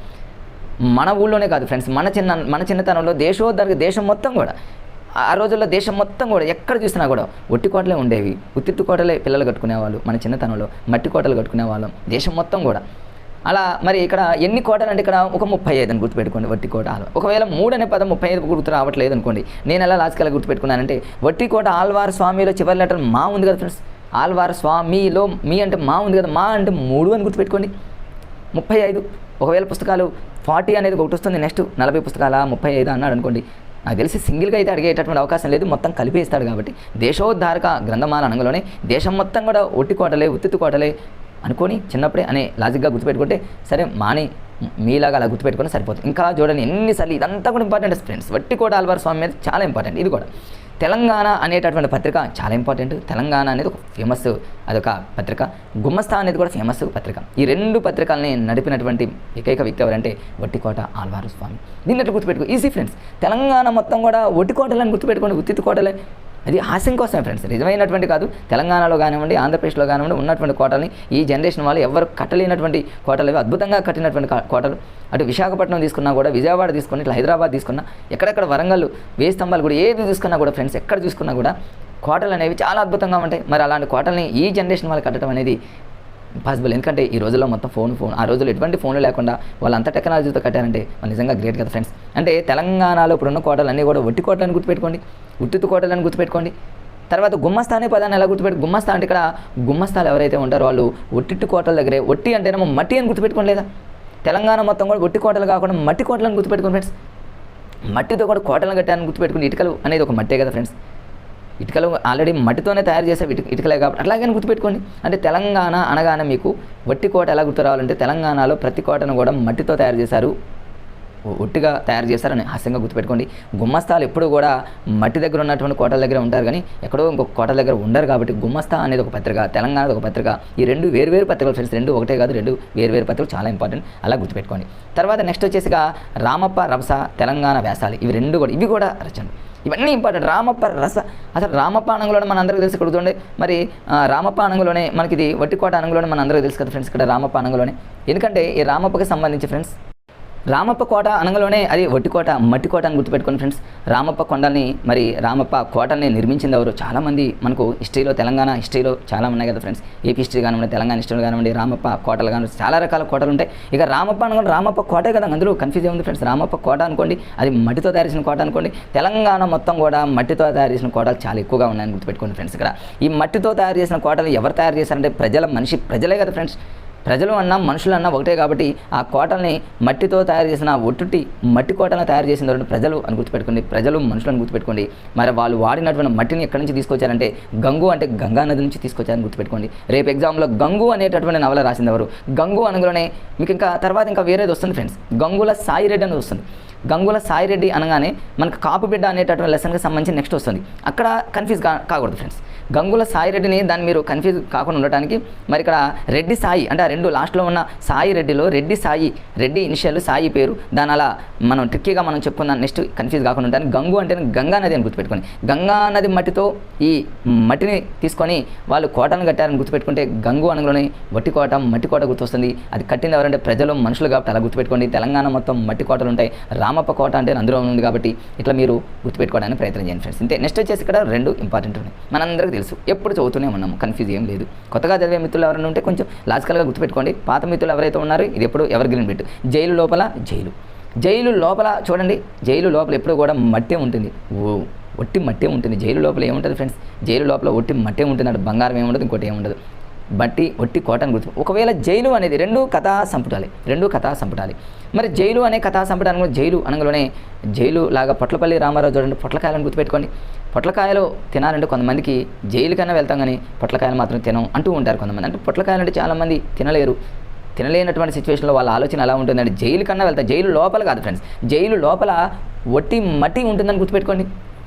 మన ఊళ్ళోనే కాదు ఫ్రెండ్స్, మన చిన్నతనంలో దేశోద్ధారక దేశం మొత్తం కూడా ఆ రోజుల్లో దేశం మొత్తం కూడా ఎక్కడ చూసినా కూడా ఒట్టి కోటలే ఉండేవి. ఉత్తిట్టు కోటలే పిల్లలు కట్టుకునేవాళ్ళు. మన చిన్నతనంలో మట్టి కోటలు కట్టుకునేవాళ్ళం దేశం మొత్తం కూడా. అలా మరి ఇక్కడ ఎన్ని కోటలు అంటే ఇక్కడ ఒక 35 అని గుర్తుపెట్టుకోండి. వట్టి కోట ఒకవేళ 3 అనే పదం 35 గుర్తు రావట్లేదు అనుకోండి, నేను ఎలా లాజికల్గా గుర్తుపెట్టుకున్నానంటే వట్టి కోట ఆళ్వార్ స్వామిలో చివరి లెటర్ మా ఉంది కదా ఫ్రెండ్స్. ఆళ్వార్ స్వామిలో మీ అంటే మా ఉంది కదా, మా అంటే 3 అని గుర్తుపెట్టుకోండి. 35 ఒకవేళ పుస్తకాలు 40 అనేది ఒకటి వస్తుంది, నెక్స్ట్ 40 పుస్తకాల 35 అన్నాడు అనుకోండి, నాకు తెలిసి సింగిల్గా అయితే అడిగేటటువంటి అవకాశం లేదు, మొత్తం కలిపేస్తాడు. కాబట్టి దేశోద్ధారక గ్రంథమాల అనగానే దేశం మొత్తం కూడా ఒట్టి కోటలే ఉత్తిత్తు కోటలే అనుకొని చిన్నప్పుడే అనే లాజిక్గా గుర్తుపెట్టుకుంటే సరే, మాని మీలాగా అలా గుర్తుపెట్టుకుని సరిపోతుంది. ఇంకా చూడండి ఎన్నిసార్లు, ఇదంతా కూడా ఇంపార్టెంట్ ఫ్రెండ్స్. వట్టి కోట ఆళ్వార్ స్వామి మీద చాలా ఇంపార్టెంట్. ఇది కూడా తెలంగాణ అనేటటువంటి పత్రిక చాలా ఇంపార్టెంట్. తెలంగాణ అనేది ఒక ఫేమస్ అదొక పత్రిక. గుమ్మస్తా అనేది కూడా ఫేమస్ పత్రిక. ఈ 2 పత్రికల్ని నడిపినటువంటి ఏకైక వ్యక్తి ఎవరంటే వట్టికోట ఆళ్వారు స్వామి. దీన్ని ఎట్లా గుర్తుపెట్టుకో, ఈజీ ఫ్రెండ్స్. తెలంగాణ మొత్తం కూడా ఒట్టి కోటలని గుర్తుపెట్టుకోండి, ఉత్తిత్తు కోటలే. అది హాస్యం కోసమే ఫ్రెండ్స్, నిజమైనటువంటి కాదు. తెలంగాణలో కానివ్వండి, ఆంధ్రప్రదేశ్లో కానివ్వండి ఉన్నటువంటి కోటల్ని ఈ జనరేషన్ వాళ్ళు ఎవరు కట్టలేనటువంటి కోటలు, అద్భుతంగా కట్టినటువంటి కోటలు. అటు విశాఖపట్నం తీసుకున్నా కూడా, విజయవాడ తీసుకుని, ఇట్లా హైదరాబాద్ తీసుకున్నా, ఎక్కడెక్కడ వరంగల్ వేయి స్తంభాలు కూడా ఏది తీసుకున్నా కూడా ఫ్రెండ్స్, ఎక్కడ చూసుకున్నా కూడా కోటలు అనేవి చాలా అద్భుతంగా ఉంటాయి. మరి అలాంటి కోటల్ని ఈ జనరేషన్ వాళ్ళు కట్టడం అనేది పాసిబుల్. ఎందుకంటే ఈ రోజుల్లో మొత్తం ఫోన్ ఆ రోజుల్లో ఎటువంటి ఫోన్లు లేకుండా వాళ్ళు అంత టెక్నాలజీతో కట్టారంటే వాళ్ళు నిజంగా గ్రేట్ కదా ఫ్రెండ్స్. అంటే తెలంగాణలో ఇప్పుడున్న కోటలన్నీ కూడా ఒట్టి కోటలని గుర్తుపెట్టుకోండి, ఉత్తిత్తు కోటలని గుర్తుపెట్టుకోండి. తర్వాత గుమ్మస్తా అనే పదాన్ని ఎలా గుమ్మస్తా అంటే ఇక్కడ గుమ్మస్తాలు ఎవరైతే ఉంటారో వాళ్ళు ఒట్టిట్టు కోటల దగ్గరే, ఒట్టి అంటేనేమో మట్టి అని గుర్తుపెట్టుకోండి. లేదా తెలంగాణ మొత్తం కూడా ఒట్టి కోటలు కాకుండా మట్టి కోటలను గుర్తుపెట్టుకోండి ఫ్రెండ్స్. మట్టితో కూడా కోటలను కట్టాలని గుర్తుపెట్టుకుని, ఇటుకలు అనేది ఒక మట్టే కదా ఫ్రెండ్స్. ఇటుకలు ఆల్రెడీ మట్టితోనే తయారు చేసే ఇటుకలే కాబట్టి అట్లాగే గుర్తుపెట్టుకోండి. అంటే తెలంగాణ అనగానే మీకు వట్టి కోట ఎలా గుర్తు రావాలంటే తెలంగాణలో ప్రతి కోటను కూడా మట్టితో తయారు చేశారు, ఒట్టిగా తయారు చేశారని హాస్యంగా గుర్తుపెట్టుకోండి. గుమ్మస్తాలు ఎప్పుడు కూడా మట్టి దగ్గర ఉన్నటువంటి కోటల దగ్గర ఉంటారు, కానీ ఎక్కడో ఇంకొక కోటల దగ్గర ఉండరు. కాబట్టి గుమ్మస్తా అనేది ఒక పత్రిక, తెలంగాణది ఒక పత్రిక. ఈ 2 వేరువేరు పత్రికలు ఫ్రెండ్స్, 2 ఒకటే కాదు, 2 వేరువేరు పత్రికలు చాలా ఇంపార్టెంట్, అలా గుర్తుపెట్టుకోండి. తర్వాత నెక్స్ట్ వచ్చేసిగా రామప్ప రభస తెలంగాణ వ్యాసాలు, ఇవి కూడా రచనలు. ఇవన్నీ ఇంపార్టెంట్. రామప్ప రస, అసలు రామప్ప అనంగులోనే మన అందరికీ తెలుసు. కొడుతుండే మరి రామప్ప అనంగులోనే మనకి ఇది వట్టికోట అనంగులోనే మన అందరికీ తెలుసు కదా ఫ్రెండ్స్. ఇక్కడ రామప్ప అనంగులోనే, ఎందుకంటే ఈ రామప్పకి సంబంధించి ఫ్రెండ్స్ రామప్ప కోట అనగలోనే అది వట్టికోట మట్టి కోట అని గుర్తుపెట్టుకోండి ఫ్రెండ్స్. రామప్ప కొండల్ని మరి రామప్ప కోటల్ని నిర్మించింది ఎవరు? చాలామంది మనకు హిస్టరీలో, తెలంగాణ హిస్టరీలో చాలా ఉన్నాయి కదా ఫ్రెండ్స్. ఏపీ హిస్టరీ కానివ్వండి, తెలంగాణ హిస్టరీ కానివ్వండి, రామప్ప కోటలు కానివ్వండి, చాలా రకాల కోటలు ఉంటాయి. ఇక రామప్ప అనుకోండి, రామప్ప కోటే కదా, అందులో కన్ఫ్యూజ్ ఉంది ఫ్రెండ్స్. రామప్ప కోట అనుకోండి, అది మట్టితో తయారు చేసిన కోట అనుకోండి. తెలంగాణ మొత్తం కూడా మట్టితో తయారు చేసిన కోటలు చాలా ఎక్కువగా ఉన్నాయని గుర్తుపెట్టుకోండి ఫ్రెండ్స్. ఇక్కడ ఈ మట్టితో తయారు చేసిన కోటలు ఎవరు తయారు చేశారంటే ప్రజలే కదా ఫ్రెండ్స్. ప్రజలు అన్నా మనుషులు అన్నా ఒకటే. కాబట్టి ఆ కోటల్ని మట్టితో తయారు చేసిన ఒట్టుటి మట్టి కోటలను తయారు చేసిన ప్రజలు అని గుర్తుపెట్టుకోండి. ప్రజలు మనుషులను గుర్తుపెట్టుకోండి. మరి వాళ్ళు వాడినటువంటి మట్టిని ఎక్కడి నుంచి తీసుకొచ్చారంటే గంగు అంటే గంగా నది నుంచి తీసుకొచ్చారని గుర్తుపెట్టుకోండి. రేపు ఎగ్జామ్లో గంగు అనేటటువంటి నవల రాసింది ఎవరు? గంగు అనగానే మీకు ఇంకా తర్వాత ఇంకా వేరేది వస్తుంది ఫ్రెండ్స్, గంగుల సాయిరెడ్డి అనేది వస్తుంది. గంగుల సాయిరెడ్డి అనగానే మనకు కాపు బిడ్డ అనేటటువంటి లెసన్కి సంబంధించి నెక్స్ట్ వస్తుంది. అక్కడ కన్ఫ్యూజ్ కాకూడదు ఫ్రెండ్స్. గంగుల సాయిరెడ్డిని దాన్ని మీరు కన్ఫ్యూజ్ కాకుండా ఉండటానికి మరి ఇక్కడ రెడ్డి సాయి అంటే ఆ 2 లాస్ట్లో ఉన్న సాయి రెడ్డిలో రెడ్డి సాయి, రెడ్డి ఇనిషియల్, సాయి పేరు, దాని అలా మనం ట్రిక్కీగా మనం చెప్పుకుందాం. నెక్స్ట్ కన్ఫ్యూజ్ కాకుండా ఉంటాను. గంగు అంటే గంగా నది అని గుర్తుపెట్టుకోండి. గంగా నది మట్టితో ఈ మట్టిని తీసుకొని వాళ్ళు కోటను కట్టారని గుర్తుపెట్టుకుంటే గంగు అనగానే వట్టి కోట మట్టి కోట గుర్తొస్తుంది. అది కట్టింది ఎవరంటే ప్రజలు మనుషులు కాబట్టి అలా గుర్తుపెట్టుకోండి. తెలంగాణ మొత్తం మట్టి కోటలు ఉంటాయి. రామప్ప కోట అంటే అందులో ఉంది కాబట్టి ఇట్లా మీరు గుర్తుపెట్టుకోవడానికి ప్రయత్నం చేయండి ఫ్రెండ్స్. అంతే. నెక్స్ట్ వచ్చేసి ఇక్కడ 2 ఇంపార్టెంట్ ఉన్నాయి, మనందరికీ తెలుసు, ఎప్పుడు చదువుతూనే ఉన్నాము, కన్ఫ్యూజ్ ఏం లేదు. కొత్తగా చదివే మిత్రులు ఎవరైనా ఉంటే కొంచెం లాజికల్గా గుర్తుపెట్టుకోండి. పాత మిత్రులు ఎవరైతే ఉన్నారో ఇది ఎప్పుడు ఎవర్ గ్రీన్ బిట్. జైలు లోపల చూడండి, జైలు లోపల ఎప్పుడు కూడా మట్టే ఉంటుంది, ఒట్టి మట్టే ఉంటుంది. జైలు లోపల ఏముంటుంది ఫ్రెండ్స్? జైలు లోపల ఒట్టి మట్టే ఉంటుంది. అంటే బంగారం ఏముండదు, ఇంకోటి ఏముండదు. బట్టి ఒట్టి కోటను గుర్తు. ఒకవేళ జైలు అనేది 2 కథా సంపుటాలే. మరి జైలు అనే కథా సంపుటాన్ని జైలు అనగానే జైలు లాగా పొట్లపల్లి రామారావు చూడండి, పొట్లకాయలను గుర్తుపెట్టుకోండి. పొట్లకాయలు తినాలంటే కొంతమందికి జైలుకైనా వెళ్తాం కానీ పొట్లకాయలు మాత్రం తినం అంటూ ఉంటారు కొంతమంది. అంటే పొట్లకాయలు అంటే చాలామంది తినలేనటువంటి సిచ్యువేషన్లో వాళ్ళ ఆలోచన ఎలా ఉంటుందంటే జైలు కన్నా వెళ్తారు. జైలు లోపల కాదు ఫ్రెండ్స్, జైలు లోపల ఒట్టి మట్టి ఉంటుందని గుర్తుపెట్టుకోండి.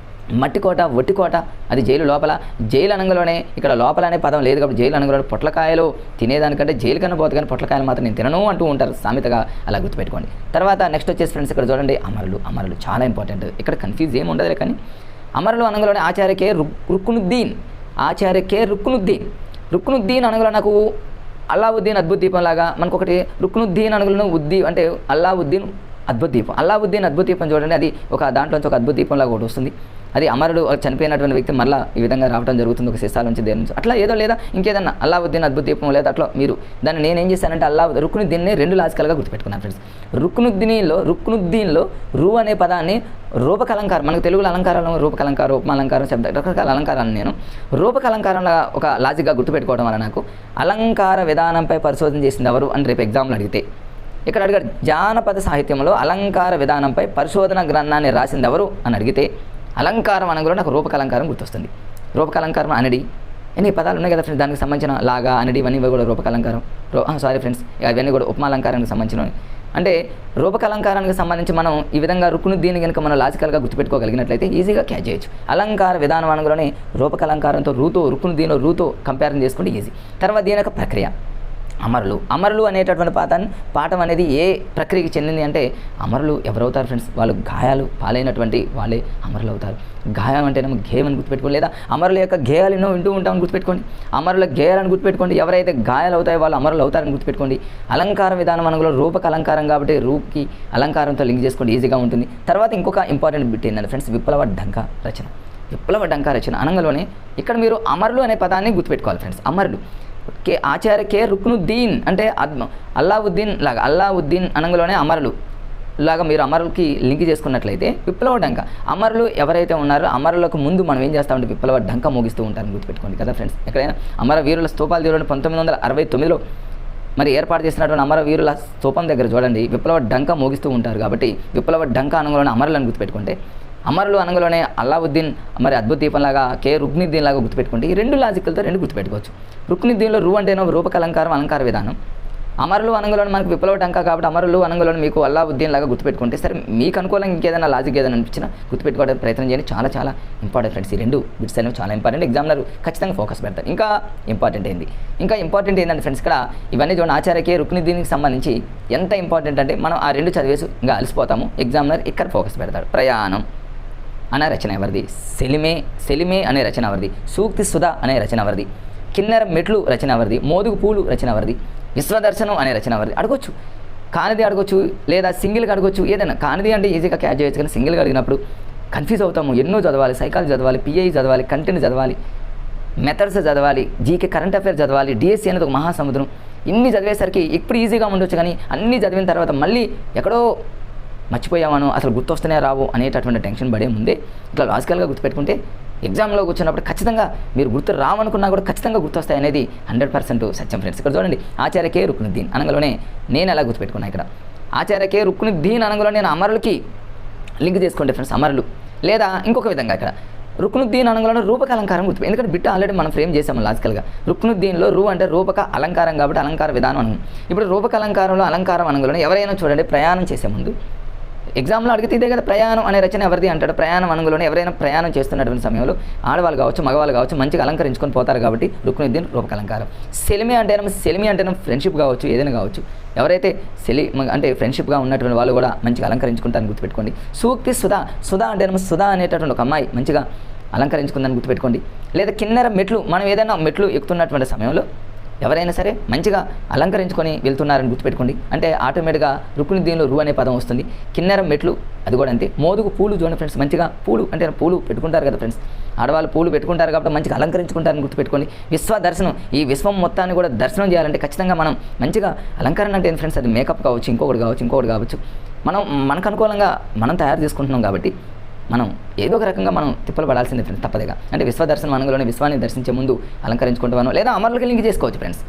మట్టి కోట, ఒట్టి కోట, అది జైలు లోపల. జైలు అనగలోనే ఇక్కడ లోపల అనే పదం లేదు కాబట్టి జైలు అనగలో పొట్లకాయలు తినేదానికంటే జైలు కన్నా పోతుంది, కానీ పొట్లకాయలు మాత్రం నేను తినను అంటూ ఉంటారు సామెతగా, అలా గుర్తుపెట్టుకోండి. తర్వాత నెక్స్ట్ వచ్చేసి ఫ్రెండ్స్ ఇక్కడ చూడండి, అమరులు చాలా ఇంపార్టెంట్. ఇక్కడ కన్ఫ్యూజ్ ఏమి ఉండదులే, కానీ అమరులు అనగలోనే ఆచార్య కే రుక్కునుద్దీన్ అనగలో నాకు అల్లావుద్దీన్ అద్భుత దీపం లాగా మనకు ఒకటి రుక్కునుద్దీన్ అనగలను అంటే అల్లావుద్దీన్ అద్భుత దీపం చూడండి, అది ఒక దాంట్లోంచి ఒక అద్భుత దీపం లాగా ఒకటి వస్తుంది. అది అమరుడు చనిపోయినటువంటి వ్యక్తి మళ్ళీ ఈ విధంగా రావడం జరుగుతుంది ఒక శిశాల నుంచి దేని నుంచి అట్లా ఏదో లేదా ఇంకేదన్నా అల్లావుద్దీన్ అద్భుత దీపం లేదా అట్లా మీరు దాన్ని నేనేం చేశానంటే రుక్నుద్దీన్ని 2 లాజికల్గా గుర్తుపెట్టుకున్నాను ఫ్రెండ్స్. రుక్నుద్దీన్లో రూ అనే పదాన్ని రూపకలంకారం, మనకు తెలుగులో అలంకారాలు రూపకలంకారం, ఉపమాలంకారం, శబ్ద రకరకాల అలంకారాన్ని నేను రూపకలంకారంలో ఒక లాజిక్గా గుర్తుపెట్టుకోవడం వల్ల నాకు అలంకార విధానంపై పరిశోధన చేసింది ఎవరు అని రేపు ఎగ్జామ్లో అడిగితే ఇక్కడ అడిగారు జానపద సాహిత్యంలో అలంకార విధానంపై పరిశోధన గ్రంథాన్ని రాసింది ఎవరు అని అడిగితే అలంకారం అనగా నాకు రూపకలంకారం గుర్తొస్తుంది. రూపకలంకారం అనడి ఎన్ని పదాలు ఉన్నాయి కదా ఫ్రెండ్స్, దానికి సంబంధించిన లాగా అనడి ఇవన్నీ కూడా రూపకలంకారం. సారీ ఫ్రెండ్స్, అవన్నీ కూడా ఉపమాలంకారానికి సంబంధించినవి. అంటే రూపకలంకారానికి సంబంధించి మనం ఈ విధంగా రుక్నుద్దీన్ కనుక మనం లాజికల్గా గుర్తుపెట్టుకోగలిగినట్లయితే ఈజీగా క్యాచ్ చేయొచ్చు. అలంకార విధానం అనగానే రూపకలంకారంతో రూతో రూతో కంపేర్ చేసుకుంటే ఈజీ. తర్వాత దీని యొక్క ప్రక్రియ అమరులు అనేటటువంటి పాఠం అనేది ఏ ప్రక్రియకి చెందింది అంటే అమరులు ఎవరవుతారు ఫ్రెండ్స్, వాళ్ళు గాయాలు పాలైనటువంటి వాళ్ళే అమరులు అవుతారు. గాయం అంటేనేమో గేయం అని గుర్తుపెట్టుకోండి, లేదా అమరుల యొక్క గేయాలు ఎన్నో వింటూ ఉంటామని గుర్తుపెట్టుకోండి. అమరుల గేయాలని గుర్తుపెట్టుకోండి, ఎవరైతే గాయాలు అవుతాయో వాళ్ళు అమరులు అవుతారని గుర్తుపెట్టుకోండి. అలంకార విధానం అనగా రూపక అలంకారం కాబట్టి రూప్కి అలంకారంతో లింక్ చేసుకోండి, ఈజీగా ఉంటుంది. తర్వాత ఇంకొక ఇంపార్టెంట్ బిట్ ఏంటంటే ఫ్రెండ్స్, విప్లవ డంకా రచన అనగానే ఇక్కడ మీరు అమరులు అనే పదాన్ని గుర్తుపెట్టుకోవాలి ఫ్రెండ్స్. అమరులు ఆచార్య కే రుక్నుద్దీన్ అంటే అల్లావుద్దీన్ అనగానే అమరులు లాగా మీరు అమరులకి లింక్ చేసుకున్నట్లయితే విప్లవ డంక అమరులు ఎవరైతే ఉన్నారో అమరులకు ముందు మనం ఏం చేస్తామంటే విప్లవ డంక మోగిస్తూ ఉంటారని గుర్తుపెట్టుకోండి కదా ఫ్రెండ్స్. ఎక్కడైనా అమరవీరుల స్తూపాలు చూడండి, 1969లో మరి ఏర్పాటు చేసినటువంటి అమరవీరుల స్తూపం దగ్గర చూడండి విప్లవ డంక మోగిస్తూ ఉంటారు. కాబట్టి విప్లవ డంక అనగానే అమరులను గుర్తుపెట్టుకుంటే, అమరులు అనగానే అల్లావుద్దీన్ మరి అద్భుత దీపంలాగా కే రుక్నుద్దీన్ లాగా గుర్తుపెట్టుకుంటే ఈ 2 లాజికల్తో 2 గుర్తుపెట్టుకోవచ్చు. రుక్నుద్దీన్లో రూ అంటేనో రూపకలంకారం అలంకార విధానం, అమరులు అనగానే మనకు విప్లవ డంక కాబట్టి అమరులు అనగానే మీకు అల్లావుద్దీన్ లాగా గుర్తుపెట్టుకుంటే సరే మీకు అనుకూలంగా ఇంకేదైనా లాజిక్ ఏదైనా అనిపించినా గుర్తుపెట్టుకోవడానికి ప్రయత్నం చేయండి. చాలా చాలా ఇంపార్టెంట్ ఫ్రెండ్స్, ఈ 2 బిట్స్ అనేవి చాలా ఇంపార్టెంట్. ఎగ్జామినర్ ఖచ్చితంగా ఫోకస్ పెడతారు. ఇంకా ఇంపార్టెంట్ ఏంటంటే ఫ్రెండ్స్ ఇక్కడ ఇవన్నీ చూడండి ఆచార్యకే రుక్నుద్దీన్కి సంబంధించి ఎంత ఇంపార్టెంట్ అంటే మనం ఆ 2 చదివేసి ఇంకా అలసిపోతాము. ఎగ్జామినర్ ఇక్కడ ఫోకస్ పెడతాడు. ప్రయాణం అనే రచన ఎవరిది? సెలిమే అనే రచన ఎవరిది? సూక్తి సుధా అనే రచన ఎవరిది? కిన్నెర మెట్లు రచన ఎవరిది? మోదుగు పూలు రచన ఎవరిది? విశ్వదర్శనం అనే రచన ఎవరిది? అడగొచ్చు, కానిది అడగొచ్చు, లేదా సింగిల్గా అడగొచ్చు. ఏదైనా కానిది అంటే ఈజీగా క్యాచ్ చేయొచ్చు, కానీ సింగిల్గా అడిగినప్పుడు కన్ఫ్యూజ్ అవుతాము. ఎన్నో చదవాలి, సైకాలజీ చదవాలి, పిఐ చదవాలి, కంటెంట్ చదవాలి, మెథడ్స్ చదవాలి, జీకే కరెంట్ అఫైర్ చదవాలి, డిఎస్సీ అనేది ఒక మహాసముద్రం. ఇన్ని చదివేసరికి ఇప్పుడు ఈజీగా ఉండొచ్చు, కానీ అన్నీ చదివిన తర్వాత మళ్ళీ ఎక్కడో మర్చిపోయామను, అసలు గుర్తొస్తూనే రావు అనేటటువంటి టెన్షన్ పడే ముందే ఇట్లా లాజికల్గా గుర్తుపెట్టుకుంటే ఎగ్జామ్లో కూర్చున్నప్పుడు ఖచ్చితంగా మీరు గుర్తు రావనుకున్నా కూడా ఖచ్చితంగా గుర్తొస్తాయి అనేది 100% సత్యం ఫ్రెండ్స్. ఇక్కడ చూడండి ఆచార్య కే రుక్నుద్దీన్ అనగానే నేను ఎలా గుర్తుపెట్టుకున్నా, ఇక్కడ ఆచార్య కే రుక్నుద్దీన్ అనగానే నేను అమరులకి లింక్ చేసుకోండి ఫ్రెండ్స్, అమరులు. లేదా ఇంకొక విధంగా ఇక్కడ రుక్నుద్దీన్ అనగానే రూపక అలంకారం గుర్తు, ఎందుకంటే బిట్ ఆల్రెడీ మనం ఫ్రేమ్ చేసాము లాజికల్గా. రుక్నుద్దీన్లో రూ అంటే రూపక అలంకారం కాబట్టి అలంకార విధానం అను. ఇప్పుడు రూపక అలంకారంలో అలంకారం అనగానే ఎవరైనా చూడండి ప్రయాణం చేసే ముందు ఎగ్జామ్లో అడిగితే ఇదే కదా ప్రయాణం అనే రచన ఎవరిది అంటాడు. ప్రయాణం అనగానే ఎవరైనా ప్రయాణం చేస్తున్నటువంటి సమయంలో ఆడవాళ్ళు కావచ్చు మగవాళ్ళు కావచ్చు మంచిగా అలంకరించుకొని పోతారు కాబట్టి రుక్నుద్దీన్ రూపక అలంకారం. సెలిమి అంటేనే ఫ్రెండ్షిప్ కావచ్చు, ఏదైనా కావచ్చు. ఎవరైతే అంటే ఫ్రెండ్షిప్గా ఉన్నటువంటి వాళ్ళు కూడా మంచిగా అలంకరించుకుంటారని గుర్తుపెట్టుకోండి. సూక్తి సుధా అంటేనేమో సుధా అనేటటువంటి ఒక అమ్మాయి మంచిగా అలంకరించుకుందని గుర్తుపెట్టుకోండి. లేదా కిన్నెర మెట్లు, మనం ఏదైనా మెట్లు ఎక్కుతున్నటువంటి సమయంలో ఎవరైనా సరే మంచిగా అలంకరించుకొని వెళ్తున్నారని గుర్తుపెట్టుకోండి. అంటే ఆటోమేటిక్గా రుక్నుద్దీన్లో రూ అనే పదం వస్తుంది. కిన్నెర మెట్లు అది కూడా అంతే. మోదుగు పూలు చూడండి ఫ్రెండ్స్, మంచిగా పూలు అంటే పూలు పెట్టుకుంటారు కదా ఫ్రెండ్స్, ఆడవాళ్ళు పూలు పెట్టుకుంటారు కాబట్టి మంచిగా అలంకరించుకుంటారని గుర్తుపెట్టుకోండి. దర్శనం, ఈ విశ్వం మొత్తాన్ని కూడా దర్శనం చేయాలంటే ఖచ్చితంగా మనం మంచిగా అలంకరణ అంటే ఏంటి ఫ్రెండ్స్, అది మేకప్ కావచ్చు, ఇంకొకటి కావచ్చు. మనకు అనుకూలంగా మనం తయారు చేసుకుంటున్నాం కాబట్టి మనం ఏదో ఒక రకంగా మనం తిప్పలు పడాల్సిందే ఫ్రెండ్స్, తప్పదుగా. అంటే విశ్వదర్శనం అనగానే విశ్వాన్ని దర్శించే ముందు అలంకరించుకుంటాను, లేదా అమరులకి లింక్ చేసుకోవచ్చు ఫ్రెండ్స్.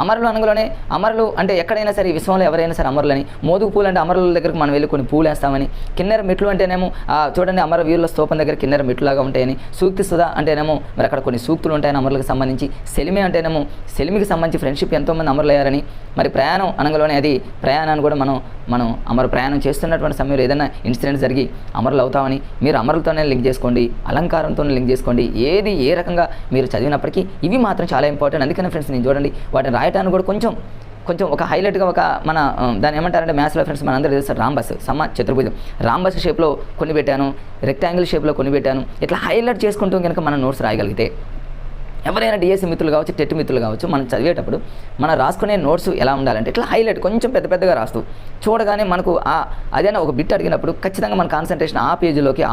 అమరులు అనగానే అమరులు అంటే ఎక్కడైనా సరే విశ్వంలో ఎవరైనా సరే అమరులని. మోదుగు పూలు అంటే అమరుల దగ్గరకు మనం వెళ్ళి కొన్ని పూలు వేస్తామని. కిన్నెర మెట్లు అంటేనేమో చూడండి అమరవీరుల స్తూపం దగ్గర కిన్నెర మెట్లులాగా ఉంటాయని. సూక్తి సుధా అంటేనేమో మరి అక్కడ కొన్ని సూక్తులు ఉంటాయని అమరులకు సంబంధించి. సెలిమే అంటేనేమో సెలిమికి సంబంధించి ఫ్రెండ్షిప్ ఎంతోమంది అమరులు అయ్యారని. మరి ప్రయాణం అనగానే అది ప్రయాణాన్ని కూడా మనం అమరు ప్రయాణం చేస్తున్నటువంటి సమయంలో ఏదైనా ఇన్సిడెంట్ జరిగి అమరులు అవుతామని మీరు అమరులతోనే లింక్ చేసుకోండి, అలంకారంతోనే లింక్ చేసుకోండి. ఏది ఏ రకంగా మీరు చదివినప్పటికీ ఇవి మాత్రం చాలా ఇంపార్టెంట్. అందుకని ఫ్రెండ్స్ నేను చూడండి వాటిని రాయటానికి కూడా కొంచెం ఒక హైలైట్గా ఒక మన దాన్ని ఏమంటారంటే మ్యాథ్స్లో ఫ్రెండ్స్ మనందరూ తెలుసు రాంబస్ చతుర్భుజం. రాంబస్ షేప్లో కొన్ని పెట్టాను, రెక్టాంగిల్ షేప్లో కొన్ని పెట్టాను. ఇట్లా హైలైట్ చేసుకుంటూ కనుక మనం నోట్స్ రాయగలిగితే ఎవరైనా డిఎస్సి మిత్రులు కావచ్చు, టెట్ మిత్రులు కావచ్చు, మనం చదివేటప్పుడు మనం రాసుకునే నోట్స్ ఎలా ఉండాలంటే ఇట్లా హైలైట్ కొంచెం పెద్దగా రాస్తూ చూడగానే మనకు అదేనా ఒక బిట్ అడిగినప్పుడు ఖచ్చితంగా మన కాన్సన్ట్రేషన్ ఆ పేజీలోకి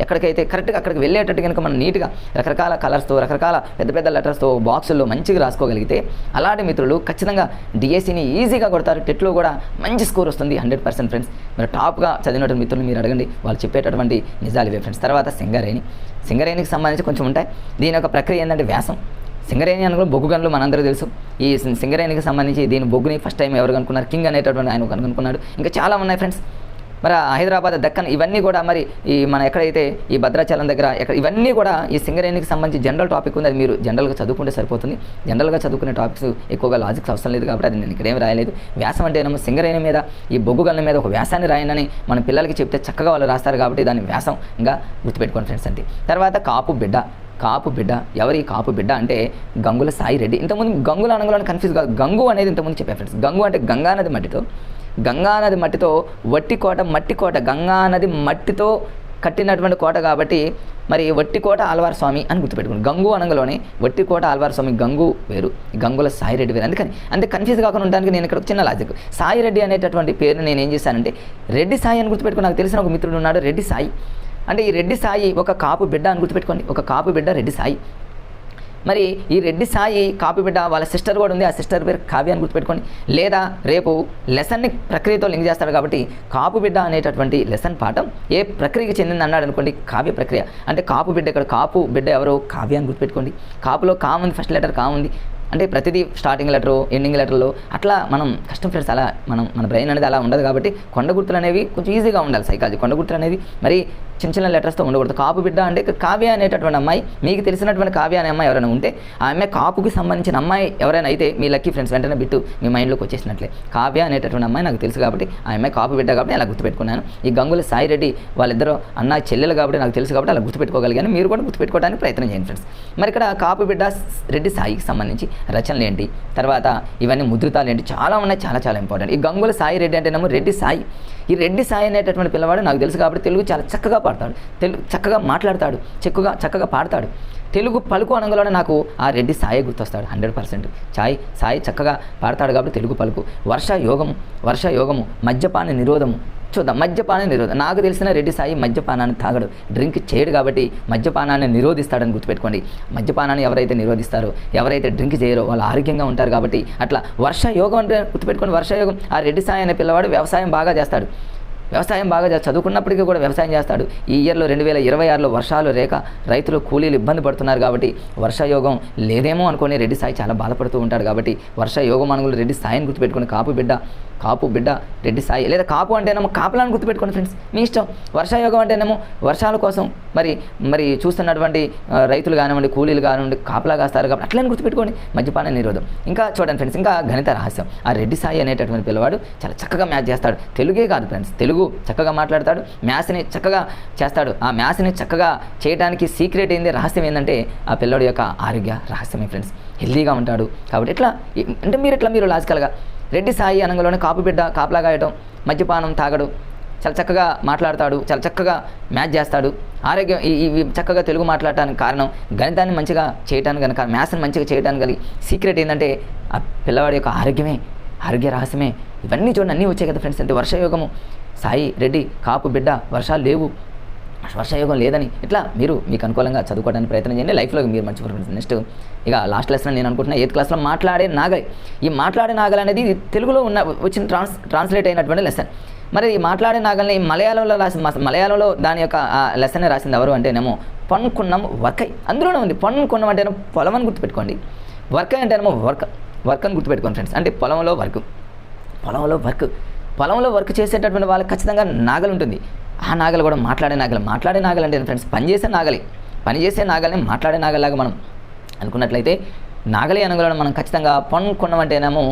ఎక్కడికైతే కరెక్ట్గా అక్కడికి వెళ్ళేటట్టు కనుక మనం నీట్గా రకరకాల కలర్స్తో రకరకాల పెద్ద పెద్ద లెటర్స్తో బాక్సుల్లో మంచిగా రాసుకోగలిగితే అలాంటి మిత్రులు ఖచ్చితంగా డిఎస్సిని ఈజీగా కొడతారు. టెట్లో కూడా మంచి స్కోర్ వస్తుంది 100% ఫ్రెండ్స్. మరి టాప్గా చదివినటువంటి మిత్రులు మీరు అడగండి, వాళ్ళు చెప్పేటటువంటి నిజాలు ఇవే ఫ్రెండ్స్. తర్వాత సింగరేణికి సంబంధించి కొంచెం ఉంటాయి. దీని యొక్క ప్రక్రియ ఏంటంటే వ్యాసం. సింగరేణి అనుకో బొగ్గు గనులు మనందరూ తెలుసు. ఈ సింగరేణికి సంబంధించి దీని బొగ్గుని ఫస్ట్ టైం ఎవరు కనుక్కున్నారు? కింగ్ అనేటటువంటి ఆయన కనుక్కున్నాడు. ఇంకా చాలా ఉన్నాయి ఫ్రెండ్స్. మరి హైదరాబాద్, దక్కన్ ఇవన్నీ కూడా మరి ఈ మన ఎక్కడైతే ఈ భద్రాచలం దగ్గర ఇవన్నీ కూడా ఈ సింగరేణికి సంబంధించి జనరల్ టాపిక్ ఉంది. అది మీరు జనరల్గా చదువుకుంటే సరిపోతుంది. జనరల్గా చదువుకునే టాపిక్స్ ఎక్కువగా లాజిక్స్ అవసరం లేదు కాబట్టి అది నేను ఇక్కడేం రాయలేదు. వ్యాసం అంటే ఏమో సింగరేణి మీద ఈ బొగ్గు గనుల మీద ఒక వ్యాసాన్ని రాయనని మన పిల్లలకి చెప్తే చక్కగా వాళ్ళు రాస్తారు కాబట్టి దాన్ని వ్యాసంగా గుర్తుపెట్టుకోండి ఫ్రెండ్స్. అంటే తర్వాత కాపు బిడ్డ. ఎవరి కాపు బిడ్డ అంటే గంగుల సాయి రెడ్డి. ఇంతకుముందు గంగుల అనగానే కన్ఫ్యూజ్ కాదు. గంగు అనేది ఇంతకుముందు చెప్పాను ఫ్రెండ్స్. గంగు అంటే గంగానది మట్టితో మట్టి కోట గంగానది మట్టితో కట్టినటువంటి కోట కాబట్టి మరి వట్టికోట ఆల్వార్ స్వామి అని గుర్తుపెట్టుకోండి. గంగు అనగలోనే వట్టికోట ఆల్వార్ స్వామి, గంగు వేరు, గంగుల సాయి రెడ్డి వేరు. అందుకని అంతే కన్ఫ్యూజ్ కాకుండా ఉండడానికి నేను ఇక్కడ చిన్న లాజిక్. సాయి రెడ్డి అనేటటువంటి పేరు నేను ఏం చేశానంటే రెడ్డి సాయి అని గుర్తుపెట్టుకుని, నాకు తెలిసిన ఒక మిత్రుడు ఉన్నాడు రెడ్డి సాయి. అంటే ఈ రెడ్డి సాయి ఒక కాపు బిడ్డ అని గుర్తుపెట్టుకోండి. ఒక కాపు బిడ్డ రెడ్డి సాయి. మరి ఈ రెడ్డి సాయి కాపు బిడ్డ, వాళ్ళ సిస్టర్ కూడా ఉంది. ఆ సిస్టర్ పేరు కావ్య అని గుర్తుపెట్టుకోండి. లేదా రేపు లెసన్ని ప్రక్రియతో లింక్ చేస్తాడు కాబట్టి కాపు బిడ్డ అనేటటువంటి లెసన్ పాఠం ఏ ప్రక్రియకి చెందింది అన్నాడు అనుకోండి, కావ్య ప్రక్రియ. అంటే కాపు బిడ్డ, ఇక్కడ కాపు బిడ్డ ఎవరో కావ్య అని గుర్తుపెట్టుకోండి. కాపులో కా ఉంది, ఫస్ట్ లెటర్ కా ఉంది. అంటే ప్రతిదీ స్టార్టింగ్ లెటరు ఎండింగ్ లెటర్లో అట్లా మనం కష్టం ఫ్రెండ్స్. అలా మన బ్రెయిన్ అనేది అలా ఉండదు కాబట్టి కొండ గుర్తులు అనేవి కొంచెం ఈజీగా ఉండాలి. సైకాలజీ కొండ గుర్తులు అనేది మరి చిన్న లెటర్స్తో ఉండకూడదు. కాపు బిడ్డ అంటే కావ్య అనేటటువంటి అమ్మాయి, మీకు తెలిసినటువంటి కావ్య అనే అమ్మాయి ఎవరైనా ఉంటే ఆ అమ్మాయి కాపుకి సంబంధించిన అమ్మాయి ఎవరైనా అయితే మీ లక్కీ ఫ్రెండ్స్ వెంటనే బిట్టు మీ మైండ్లోకి వచ్చేసినట్లే. కావ్య అనేటటువంటి అమ్మాయి నాకు తెలుసు కాబట్టి ఆ అమ్మాయి కాపు బిడ్డ కాబట్టి అలా గుర్తుపెట్టుకున్నాను. ఈ గంగుల సాయి రెడ్డి వాళ్ళిద్దరూ అన్న చెల్లెలు కాబట్టి నాకు తెలుసు కాబట్టి అలా గుర్తుపెట్టుకోగలిగాను. మీరు కూడా గుర్తుపెట్టుకోవడానికి ప్రయత్నం చేయండి ఫ్రెండ్స్. మరి ఇక్కడ కాపు బిడ్డ రెడ్డి సాయికి సంబంధించి రచనలు ఏంటి, తర్వాత ఇవన్నీ ముద్రితాలు ఏంటి, చాలా ఉన్నాయి, చాలా ఇంపార్టెంట్. ఈ గంగుల సాయి రెడ్డి అంటేనేమో రెడ్డి సాయి. ఈ రెడ్డి సాయి అనేటటువంటి పిల్లవాడు నాకు తెలుసు కాబట్టి తెలుగు చాలా చక్కగా పాడతాడు, తెలుగు చక్కగా మాట్లాడతాడు, చక్కగా పాడతాడు. తెలుగు పలుకు అనగానే నాకు ఆ రెడ్డి సాయి గుర్తొస్తాడు 100%. సాయి చక్కగా పాడతాడు కాబట్టి తెలుగు పలుకు. వర్ష యోగము మద్యపాన నిరోధము. చూద్దాం, మద్యపాన నిరోధం. నాకు తెలిసిన రెడ్డి సాయి మద్యపానాన్ని తాగడు, డ్రింక్ చేయడు కాబట్టి మద్యపానాన్ని నిరోధిస్తాడని గుర్తుపెట్టుకోండి. మద్యపానాన్ని ఎవరైతే నిరోధిస్తారో, ఎవరైతే డ్రింక్ చేయరో వాళ్ళు ఆరోగ్యంగా ఉంటారు కాబట్టి అట్లా వర్ష యోగం అంటే గుర్తుపెట్టుకోండి. వర్ష యోగం. ఆ రెడ్డి సాయి అనే పిల్లవాడు వ్యవసాయం బాగా చేస్తాడు. చదువుకున్నప్పటికీ కూడా వ్యవసాయం చేస్తాడు. ఈ ఇయర్లో 2026లో వర్షాలు లేక రైతులు కూలీలు ఇబ్బంది పడుతున్నారు కాబట్టి వర్షయోగం లేదేమో అనుకుని రెడ్డి సాయి చాలా బాధపడుతూ ఉంటాడు కాబట్టి వర్షయోగం అనుకుని రెడ్డి సాయిని గుర్తుపెట్టుకుని కాపు బిడ్డ రెడ్డి సాయి. లేదా కాపు అంటేనేమో కాపులాని గుర్తుపెట్టుకోండి ఫ్రెండ్స్, మీ ఇష్టం. వర్షయోగం అంటేనేమో వర్షాల కోసం మరి చూస్తున్నటువంటి రైతులు కానివ్వండి, కూలీలు కానివ్వండి కాపులా కాస్తారు కాబట్టి అట్లని గుర్తుపెట్టుకోండి. మద్యపాన నిరోధం. ఇంకా చూడండి ఫ్రెండ్స్, ఇంకా గణిత రహస్యం. ఆ రెడ్డి సాయి అనేటటువంటి పిల్లవాడు చాలా చక్కగా మ్యాథ్స్ చేస్తాడు. తెలుగే కాదు ఫ్రెండ్స్, తెలుగు చక్కగా మాట్లాడతాడు, మ్యాథ్స్ని చక్కగా చేస్తాడు. ఆ మ్యాథ్స్ని చక్కగా చేయడానికి సీక్రెట్ ఏంది, రహస్యం ఏంటంటే ఆ పిల్లడి యొక్క ఆరోగ్య రహస్యమే ఫ్రెండ్స్. హెల్దీగా ఉంటాడు కాబట్టి ఎట్లా అంటే మీరు లాజికల్గా రెడ్డి సాయి అనగానే కాపు బిడ్డ, కాపలా కాయటం, మద్యపానం తాగడు, చాలా చక్కగా మాట్లాడతాడు, చాలా చక్కగా మ్యాథ్స్ చేస్తాడు, ఆరోగ్యం ఇవి చక్కగా తెలుగు మాట్లాడటానికి కారణం గణితాన్ని మంచిగా చేయడానికి కనుక మ్యాథ్స్ని మంచిగా చేయడానికి కలిగి సీక్రెట్ ఏంటంటే ఆ పిల్లవాడి యొక్క ఆరోగ్య రహస్యమే. ఇవన్నీ చూడండి, అన్నీ వచ్చాయి కదా ఫ్రెండ్స్. అంటే వర్షయోగము సాయి రెడ్డి కాపు బిడ్డ, వర్షాలు లేవు, వర్షయోగం లేదని ఇట్లా మీకు అనుకూలంగా చదువుకోవడానికి ప్రయత్నం చేయండి. లైఫ్లో మీరు మంచి ఫ్రెండ్స్. నెక్స్ట్ ఇక లాస్ట్ లెసన్ నేను అనుకుంటున్నా 8th క్లాస్లో మాట్లాడే నాగలి. ఈ మాట్లాడే నాగలి అనేది తెలుగులో వచ్చిన ట్రాన్స్లేట్ అయినటువంటి లెసన్. మరి ఈ మాట్లాడే నాగల్ని మలయాళంలో దాని యొక్క లెసన్ రాసింది ఎవరు అంటేనేమో పొన్కున్నం వర్కై. అందులోనే ఉంది. పొన్కున్నం అంటేనేమో పొలం అని గుర్తుపెట్టుకోండి, వర్కై అంటేనేమో వర్క్ అని గుర్తుపెట్టుకోండి ఫ్రెండ్స్. అంటే పొలంలో వర్క్ చేసేటటువంటి వాళ్ళకి ఖచ్చితంగా నాగలి ఉంటుంది. ఆ నాగలి కూడా మాట్లాడే నాగలి అంటే ఫ్రెండ్స్ పనిచేసే నాగల్ని మాట్లాడే నాగలిలాగా మనం అనుకున్నట్లయితే నాగలి అనగలను మనం ఖచ్చితంగా పొన్కున్నం అంటేనేమో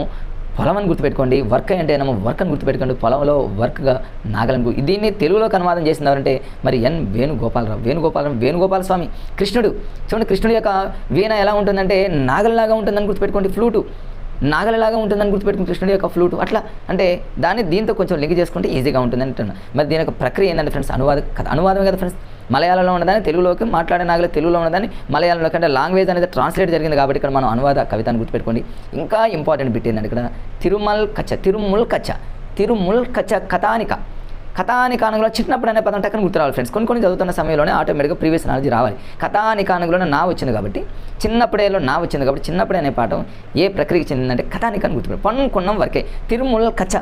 పొలం అని గుర్తుపెట్టుకోండి, వర్క్ అంటేనేమో వర్క్ అని గుర్తుపెట్టుకోండి, పొలంలో వర్క్గా నాగలను. దీన్ని తెలుగులోకి అనువాదం చేసింది ఎవరంటే మరి వేణుగోపాల స్వామి. కృష్ణుడు చూడండి, కృష్ణుడి యొక్క వీణ ఎలా ఉంటుందంటే నాగలిలాగా ఉంటుందని గుర్తుపెట్టుకోండి, ఫ్లూటు నాగలిలాగా ఉంటుందని గుర్తుపెట్టుకుని కృష్ణుడి యొక్క ఫ్లూటు అట్లా. అంటే దీంతో కొంచెం లింక్ చేసుకుంటే ఈజీగా ఉంటుందని అంటున్నాను. మరి దీని యొక్క ప్రక్రియ ఏంటంటే ఫ్రెండ్స్ అనువాదమే కదా ఫ్రెండ్స్. మలయాళంలో ఉన్నదాన్ని తెలుగులోకి, మాట్లాడే నాగలి తెలుగులో ఉన్నదాన్ని మలయాళంలోకి, అంటే లాంగ్వేజ్ అనేది ట్రాన్స్లేట్ జరిగింది కాబట్టి ఇక్కడ మనం అనువాద కవితను గుర్తుపెట్టుకోండి. ఇంకా ఇంపార్టెంట్ బిట్ ఏంటంటే ఇక్కడ తిరుముల్ కచ్చ కథానిక. కథానికానంలో చిన్నప్పుడు అనే పదం టక్కన గుర్తు రావాలి ఫ్రెండ్స్. కొన్ని చదువుతున్న సమయంలోనే ఆటోమేటిక్గా ప్రీవియస్ నాలెడ్జ్ రావాలి. కథానికానంలోనే నా వచ్చింది కాబట్టి చిన్నప్పుడేలో నా వచ్చింది కాబట్టి చిన్నప్పుడే అనే పాఠం ఏ ప్రక్రియకి చెందిందంటే కథానికాన్ని గుర్తుపెట్టు. పన్నుకున్నాం వరకే తిరుమల కచ్చ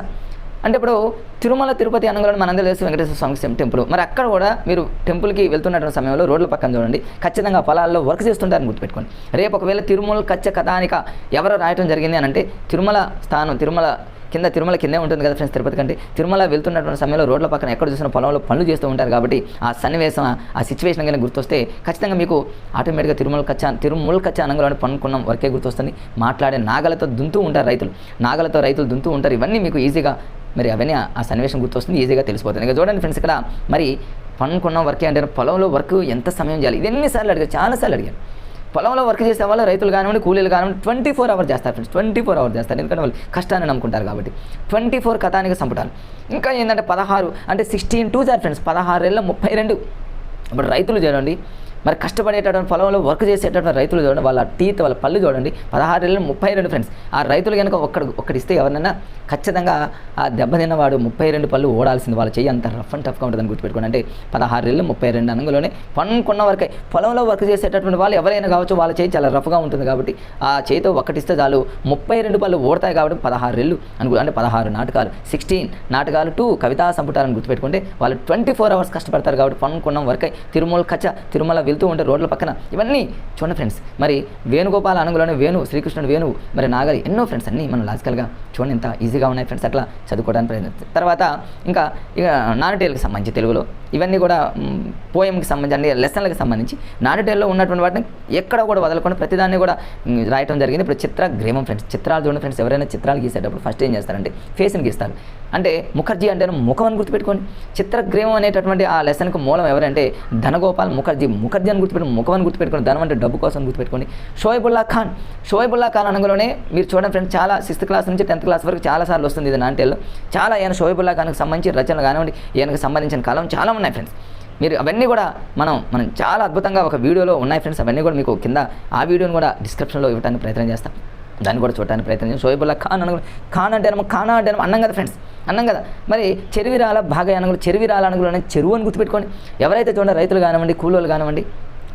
అంటే ఇప్పుడు తిరుమల తిరుపతి అనగానే మనందరూ తెలుసు వెంకటేశ్వర స్వామి టెంపుల్. మరి అక్కడ కూడా మీరు టెంపుల్కి వెళ్తున్నటువంటి సమయంలో రోడ్ల పక్కన చూడండి, ఖచ్చితంగా పొలాల్లో వర్క్ చేస్తుంటారని గుర్తుపెట్టుకోండి. రేపు ఒకవేళ తిరుమల కచ్చ కథానిక ఎవరో రాయటం జరిగింది అని అంటే తిరుమల స్థానం తిరుమల కిందే ఉంటుంది కదా ఫ్రెండ్స్ తిరుపతి కంటే. తిరుమల వెళ్తున్నటువంటి సమయంలో రోడ్ల పక్కన ఎక్కడ చూసిన పొలంలో పనులు చేస్తూ ఉంటారు కాబట్టి ఆ సన్నివేశం ఆ సిచ్యువేషన్ కానీ గుర్తొస్తే ఖచ్చితంగా మీకు ఆటోమేటిక్గా తిరుమల కచ్చ అనగానే పనుకున్నాం వరకే గుర్తొస్తుంది. మాట్లాడే నాగలతో దుంతూ ఉంటారు రైతులు దుంతూ ఉంటారు. ఇవన్నీ మీకు ఈజీగా మరి అవన్నీ ఆ సన్నివేశం గుర్తొస్తుంది, ఈజీగా తెలిసిపోతుంది. ఇక చూడండి ఫ్రెండ్స్, ఇక్కడ మరి పనుకున్నాం వర్కే అంటే పొలంలో వర్క్ ఎంత సమయం చేయాలి, ఇది ఎన్నిసార్లు అడిగారు, చాలాసార్లు అడిగారు. పొలంలో వర్క్ చేసే వాళ్ళు రైతులు కానివ్వండి, కూలీలు కానివ్వండి 24 hours చేస్తారు ఫ్రెండ్స్. 24 hours చేస్తారు, ఎందుకంటే వాళ్ళు కష్టాన్ని నమ్ముకుంటారు కాబట్టి. 24 కథానిక సంపుటాలు. ఇంకా ఏంటంటే 16 అంటే 16 2 ఫ్రెండ్స్, 16 ఏళ్ళ 32. ఇప్పుడు రైతులు చూడండి, మరి కష్టపడేటటువంటి పొలంలో వర్క్ చేసేటటువంటి రైతులు చూడండి, వాళ్ళ టీత్ వాళ్ళ పళ్ళు చూడండి, 16 ఏళ్ళ 32 ఫ్రెండ్స్. ఆ రైతులు కనుక ఒక్కడిస్తే ఎవరినైనా ఖచ్చితంగా ఆ దెబ్బతిన్నవాడు 32 పళ్ళు ఓడాల్సింది. వాళ్ళ చెయ్యి అంత రఫ్ అండ్ టఫ్గా ఉంటుందని గుర్తుపెట్టుకోండి. అంటే 16 ఏళ్ళు 32 అనగానే పనుకున్న వరకే పొలంలో వర్క్ చేసేటటువంటి వాళ్ళు ఎవరైనా కావచ్చు, వాళ్ళ చేయి చాలా రఫ్గా ఉంటుంది కాబట్టి ఆ చేయితో ఒక్కటిస్తే చాలు 32 పళ్ళు ఓడతాయి కాబట్టి 16 ఏళ్ళు అంటే 16 నాటకాలు 16 నాటకాలు 2 కవితా సంపుటాలను గుర్తుపెట్టుకుంటే వాళ్ళు 24 hours కష్టపడతారు కాబట్టి పనుకున్న వరకే తిరుమల కచ్చ తిరుమల వెళ్తూ ఉంటే రోడ్ల పక్కన ఇవన్నీ చూడండి ఫ్రెండ్స్. మరి వేణుగోపాల అనగానే శ్రీకృష్ణుడు వేణువు, మరి నాగరి, ఎన్నో ఫ్రెండ్స్ అన్నీ మనం లాజికల్గా చూడండి ఎంత ఈజీగా ఉన్నాయి ఫ్రెండ్స్. అట్లా చదువుకోవడానికి ప్రయత్నిస్తాం. తర్వాత ఇక నానుటేలకు సంబంధించి తెలుగులో ఇవన్నీ కూడా పోయంకి సంబంధించి లెసన్లకు సంబంధించి నానుటేల్లో ఉన్నటువంటి వాటిని ఎక్కడ కూడా వదలకుండా ప్రతిదాన్ని కూడా రాయటం జరిగింది. ఇప్పుడు చిత్రగ్రీవం ఫ్రెండ్స్, చిత్రాలు చూడండి ఫ్రెండ్స్. ఎవరైనా చిత్రాలు గీసేటప్పుడు ఫస్ట్ ఏం చేస్తారంటే ఫేస్ని గీస్తారు. అంటే ముఖర్జీ అంటే ముఖం అని గుర్తుపెట్టుకోండి. చిత్రగ్రీవం అనేటటువంటి ఆ లెసన్కి మూలం ఎవరంటే ధనగోపాల్ ముఖర్జీ అని గుర్తుపెట్టుకుని ముఖం అని గుర్తుపెట్టుకోండి. ధనం అంటే డబ్బు కోసం గుర్తుపెట్టుకోండి. షోయబుల్లా ఖాన్ అనగానే మీరు చూడండి ఫ్రెండ్స్, చాలా 6th క్లాస్ నుంచి 10th క్లాస్ వరకు చాలాసార్లు వస్తుంది ఇది నాంటేల్లో. చాలా ఈయన షోయబుల్లా ఖాన్కి సంబంధించి రచనలు కానివ్వండి, ఈయనకు సంబంధించిన కాలం చాలా ఉన్నాయి ఫ్రెండ్స్. మీరు అవన్నీ కూడా మనం చాలా అద్భుతంగా ఒక వీడియోలో ఉన్నాయి ఫ్రెండ్స్. అవన్నీ కూడా మీకు కింద ఆ వీడియోని కూడా డిస్క్రిప్షన్లో ఇవ్వడానికి ప్రయత్నం చేస్తాం, దాన్ని కూడా చూడడానికి ప్రయత్నం చేస్తాం. షోయబుల్లా ఖాన్ అంటేనేమో అన్నం కదా ఫ్రెండ్స్, అన్నం కదా. మరి చెరువిరాల భాగయానంలో చెరువిరాల అనుగులోనే చెరువు అని గుర్తుపెట్టుకోండి. ఎవరైతే చూడండి రైతులు కానివ్వండి,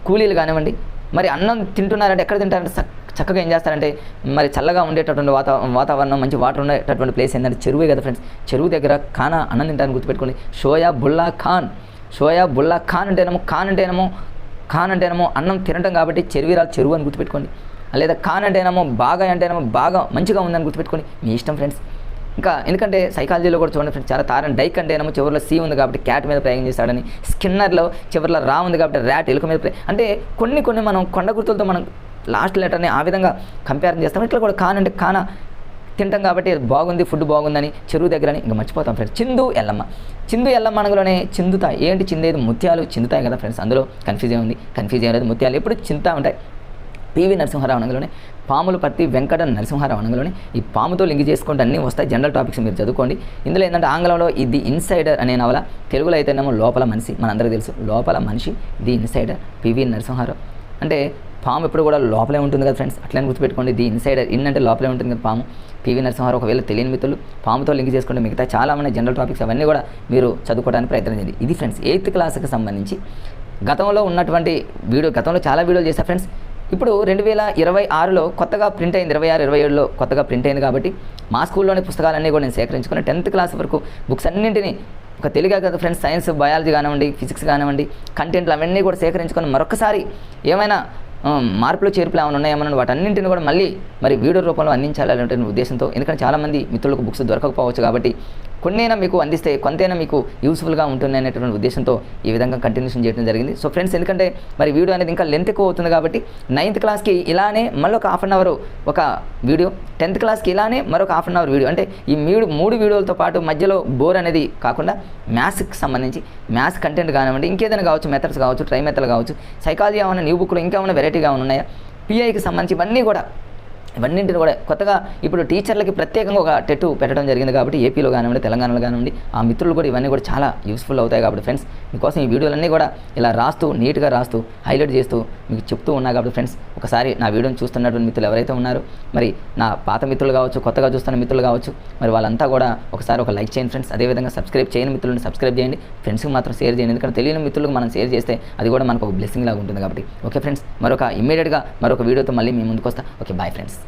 కూలీలు కానివ్వండి, మరి అన్నం తింటున్నారంటే ఎక్కడ తింటారంటే చక్కగా ఏం చేస్తారంటే మరి చల్లగా ఉండేటటువంటి వాతావరణం, మంచి వాటర్ ఉండేటటువంటి ప్లేస్ ఏంటంటే చెరువే కదా ఫ్రెండ్స్. చెరువు దగ్గర అన్నం తింటారని గుర్తుపెట్టుకోండి. షోయబుల్లా ఖాన్ అంటేనేమో అన్నం తినటం కాబట్టి చెరువిరాలు చెరువు అని గుర్తుపెట్టుకోండి. లేదా ఖాన్ అంటేనేమో బాగా మంచిగా ఉందని గుర్తుపెట్టుకోండి. మీ ఇష్టం ఫ్రెండ్స్. ఇంకా ఎందుకంటే సైకాలజీలో కూడా చూడండి ఫ్రెండ్స్, చాలా తారని డైక్ అంటేనేమో చివరిలో సి ఉంది కాబట్టి క్యాట్ మీద ప్రయోగం చేస్తాడని, స్కిన్నర్లో చివరిలో రా ఉంది కాబట్టి ర్యాట్ ఎలుక మీద అంటే కొన్ని మనం కొండ గుర్తులతో మనం లాస్ట్ లెటర్ని ఆ విధంగా కంపేర్ చేస్తాం. ఇట్లా కూడా ఖాన్ అంటే తింటాం కాబట్టి బాగుంది, ఫుడ్ బాగుందని చెరువు దగ్గరని ఇంకా మర్చిపోతాం ఫ్రెండ్స్. చిందు ఎల్లమ్మ అనగానే చిందుతాయి. ఏంటి చిందేది? ముత్యాలు చిందుతాయి కదా ఫ్రెండ్స్. అందులో కన్ఫ్యూజ్ అయ్యేది ముత్యాలు ఎప్పుడు చింతా ఉంటాయి. పివి నరసింహారావు అనగానే పాములు పత్తి వెంకట నరసింహారావు అనగానే ఈ పాముతో లింక్ చేసుకుంటే అన్నీ వస్తాయి. జనరల్ టాపిక్స్ మీరు చదువుకోండి. ఇందులో ఏంటంటే ఆంగ్లంలో ది ఇన్సైడర్ అనే నవల, తెలుగులో అయితేనేమో లోపల మనిషి. మనందరికీ తెలుసు లోపల మనిషి, ది ఇన్సైడర్ పివి నరసింహారావు. అంటే పాము ఎప్పుడు కూడా లోపలే ఉంటుంది కదా ఫ్రెండ్స్, అట్లనే గుర్తుపెట్టుకోండి. ది ఇన్సైడర్ అంటే లోపలే ఉంటుంది కదా పాము. పివి నరసింహారావు ఒకవేళ తెలియని మిత్రులు పాముతో లింక్ చేసుకుంటే మిగతా చాలా మంది జనరల్ టాపిక్స్ అవన్నీ కూడా మీరు చదువుకోవడానికి ప్రయత్నం చేయండి. ఇది ఫ్రెండ్స్ 8th క్లాస్కి సంబంధించి గతంలో ఉన్నటువంటి గతంలో చాలా వీడియోలు చేశా ఫ్రెండ్స్. ఇప్పుడు 2026లో కొత్తగా ప్రింట్ అయింది, 26-27లో కొత్తగా ప్రింట్ అయింది కాబట్టి మా స్కూల్లోని పుస్తకాలన్నీ కూడా నేను సేకరించుకుని 10th క్లాస్ వరకు బుక్స్ అన్నింటినీ ఒక తెలుగే కదా ఫ్రెండ్స్, సైన్స్ బయాలజీ కానివ్వండి, ఫిజిక్స్ కానివ్వండి, కంటెంట్లు అవన్నీ కూడా సేకరించుకొని మరొకసారి ఏమైనా మార్పులు చేర్పులు ఏమైనా ఉన్నాయేమన్నా వాటన్నింటిని కూడా మళ్ళీ మరి వీడియో రూపంలో అందించాలనే ఉద్దేశంతో. ఎందుకంటే చాలామంది మిత్రులకు బుక్స్ దొరకకపోవచ్చు కాబట్టి కొన్నైనా మీకు అందిస్తే కొంతైనా మీకు యూస్ఫుల్గా ఉంటుంది అనేటువంటి ఉద్దేశంతో ఈ విధంగా కంటిన్యూషన్ చేయడం జరిగింది. సో ఫ్రెండ్స్, ఎందుకంటే మరి వీడియో అనేది ఇంకా లెంత్ ఎక్కువ అవుతుంది కాబట్టి 9th క్లాస్కి ఇలానే మళ్ళీ ఒక హాఫ్ అన్ అవర్ ఒక వీడియో, 10th క్లాస్కి ఇలానే మరొక హాఫ్ అన్ అవర్ వీడియో. అంటే ఈ 3 వీడియోలతో పాటు మధ్యలో బోర్ అనేది కాకుండా మ్యాథ్స్కి సంబంధించి మ్యాథ్స్ కంటెంట్ కానివ్వండి, ఇంకేదైనా కావచ్చు, మెథడ్స్ కావచ్చు, ట్రై మెథడ్ కావచ్చు, సైకాలజీ ఏమైనా న్యూ బుక్లో ఇంకా ఏమైనా వెరైటీగా ఉన్నాయా, పిఐకి సంబంధించి ఇవన్నీ కూడా ఇవన్నింటిని కూడా కొత్తగా ఇప్పుడు టీచర్లకి ప్రత్యేకంగా ఒక టెట్ పెట్టడం జరిగింది కాబట్టి ఏపీలో కానివ్వండి, తెలంగాణలో కానివ్వండి, ఆ మిత్రులు కూడా ఇవన్నీ కూడా చాలా యూస్ఫుల్ అవుతాయి కాబట్టి ఫ్రెండ్స్ మీకోసం ఈ వీడియోలన్నీ కూడా ఇలా రాస్తూ నీట్గా రాస్తూ హైలైట్ చేస్తూ మీకు చెప్తూ ఉన్నా కాబట్టి ఫ్రెండ్స్ ఒకసారి నా వీడియోని చూస్తున్నటువంటి మిత్రులు ఎవరైతే ఉన్నారో మరి నా పాత మిత్రులు కావచ్చు, కొత్తగా చూస్తున్న మిత్రులు కావచ్చు, మరి వాళ్ళంతా కూడా ఒకసారి ఒక లైక్ చేయండి ఫ్రెండ్స్. అదేవిధంగా సబ్స్క్రైబ్ చేయని మిత్రులను సబ్స్క్రైబ్ చేయండి, ఫ్రెండ్స్కి మాత్రం షేర్ చేయండి. ఎందుకంటే తెలియని మిత్రులకు మనం షేర్ చేస్తే అది కూడా మనకు ఒక బ్లెస్సింగ్ లాగా ఉంటుంది కాబట్టి. ఓకే ఫ్రెండ్స్, ఇమ్మీడియట్గా మరొక వీడియోతో మళ్ళీ మీ ముందుకు వస్తా. Okay, bye friends.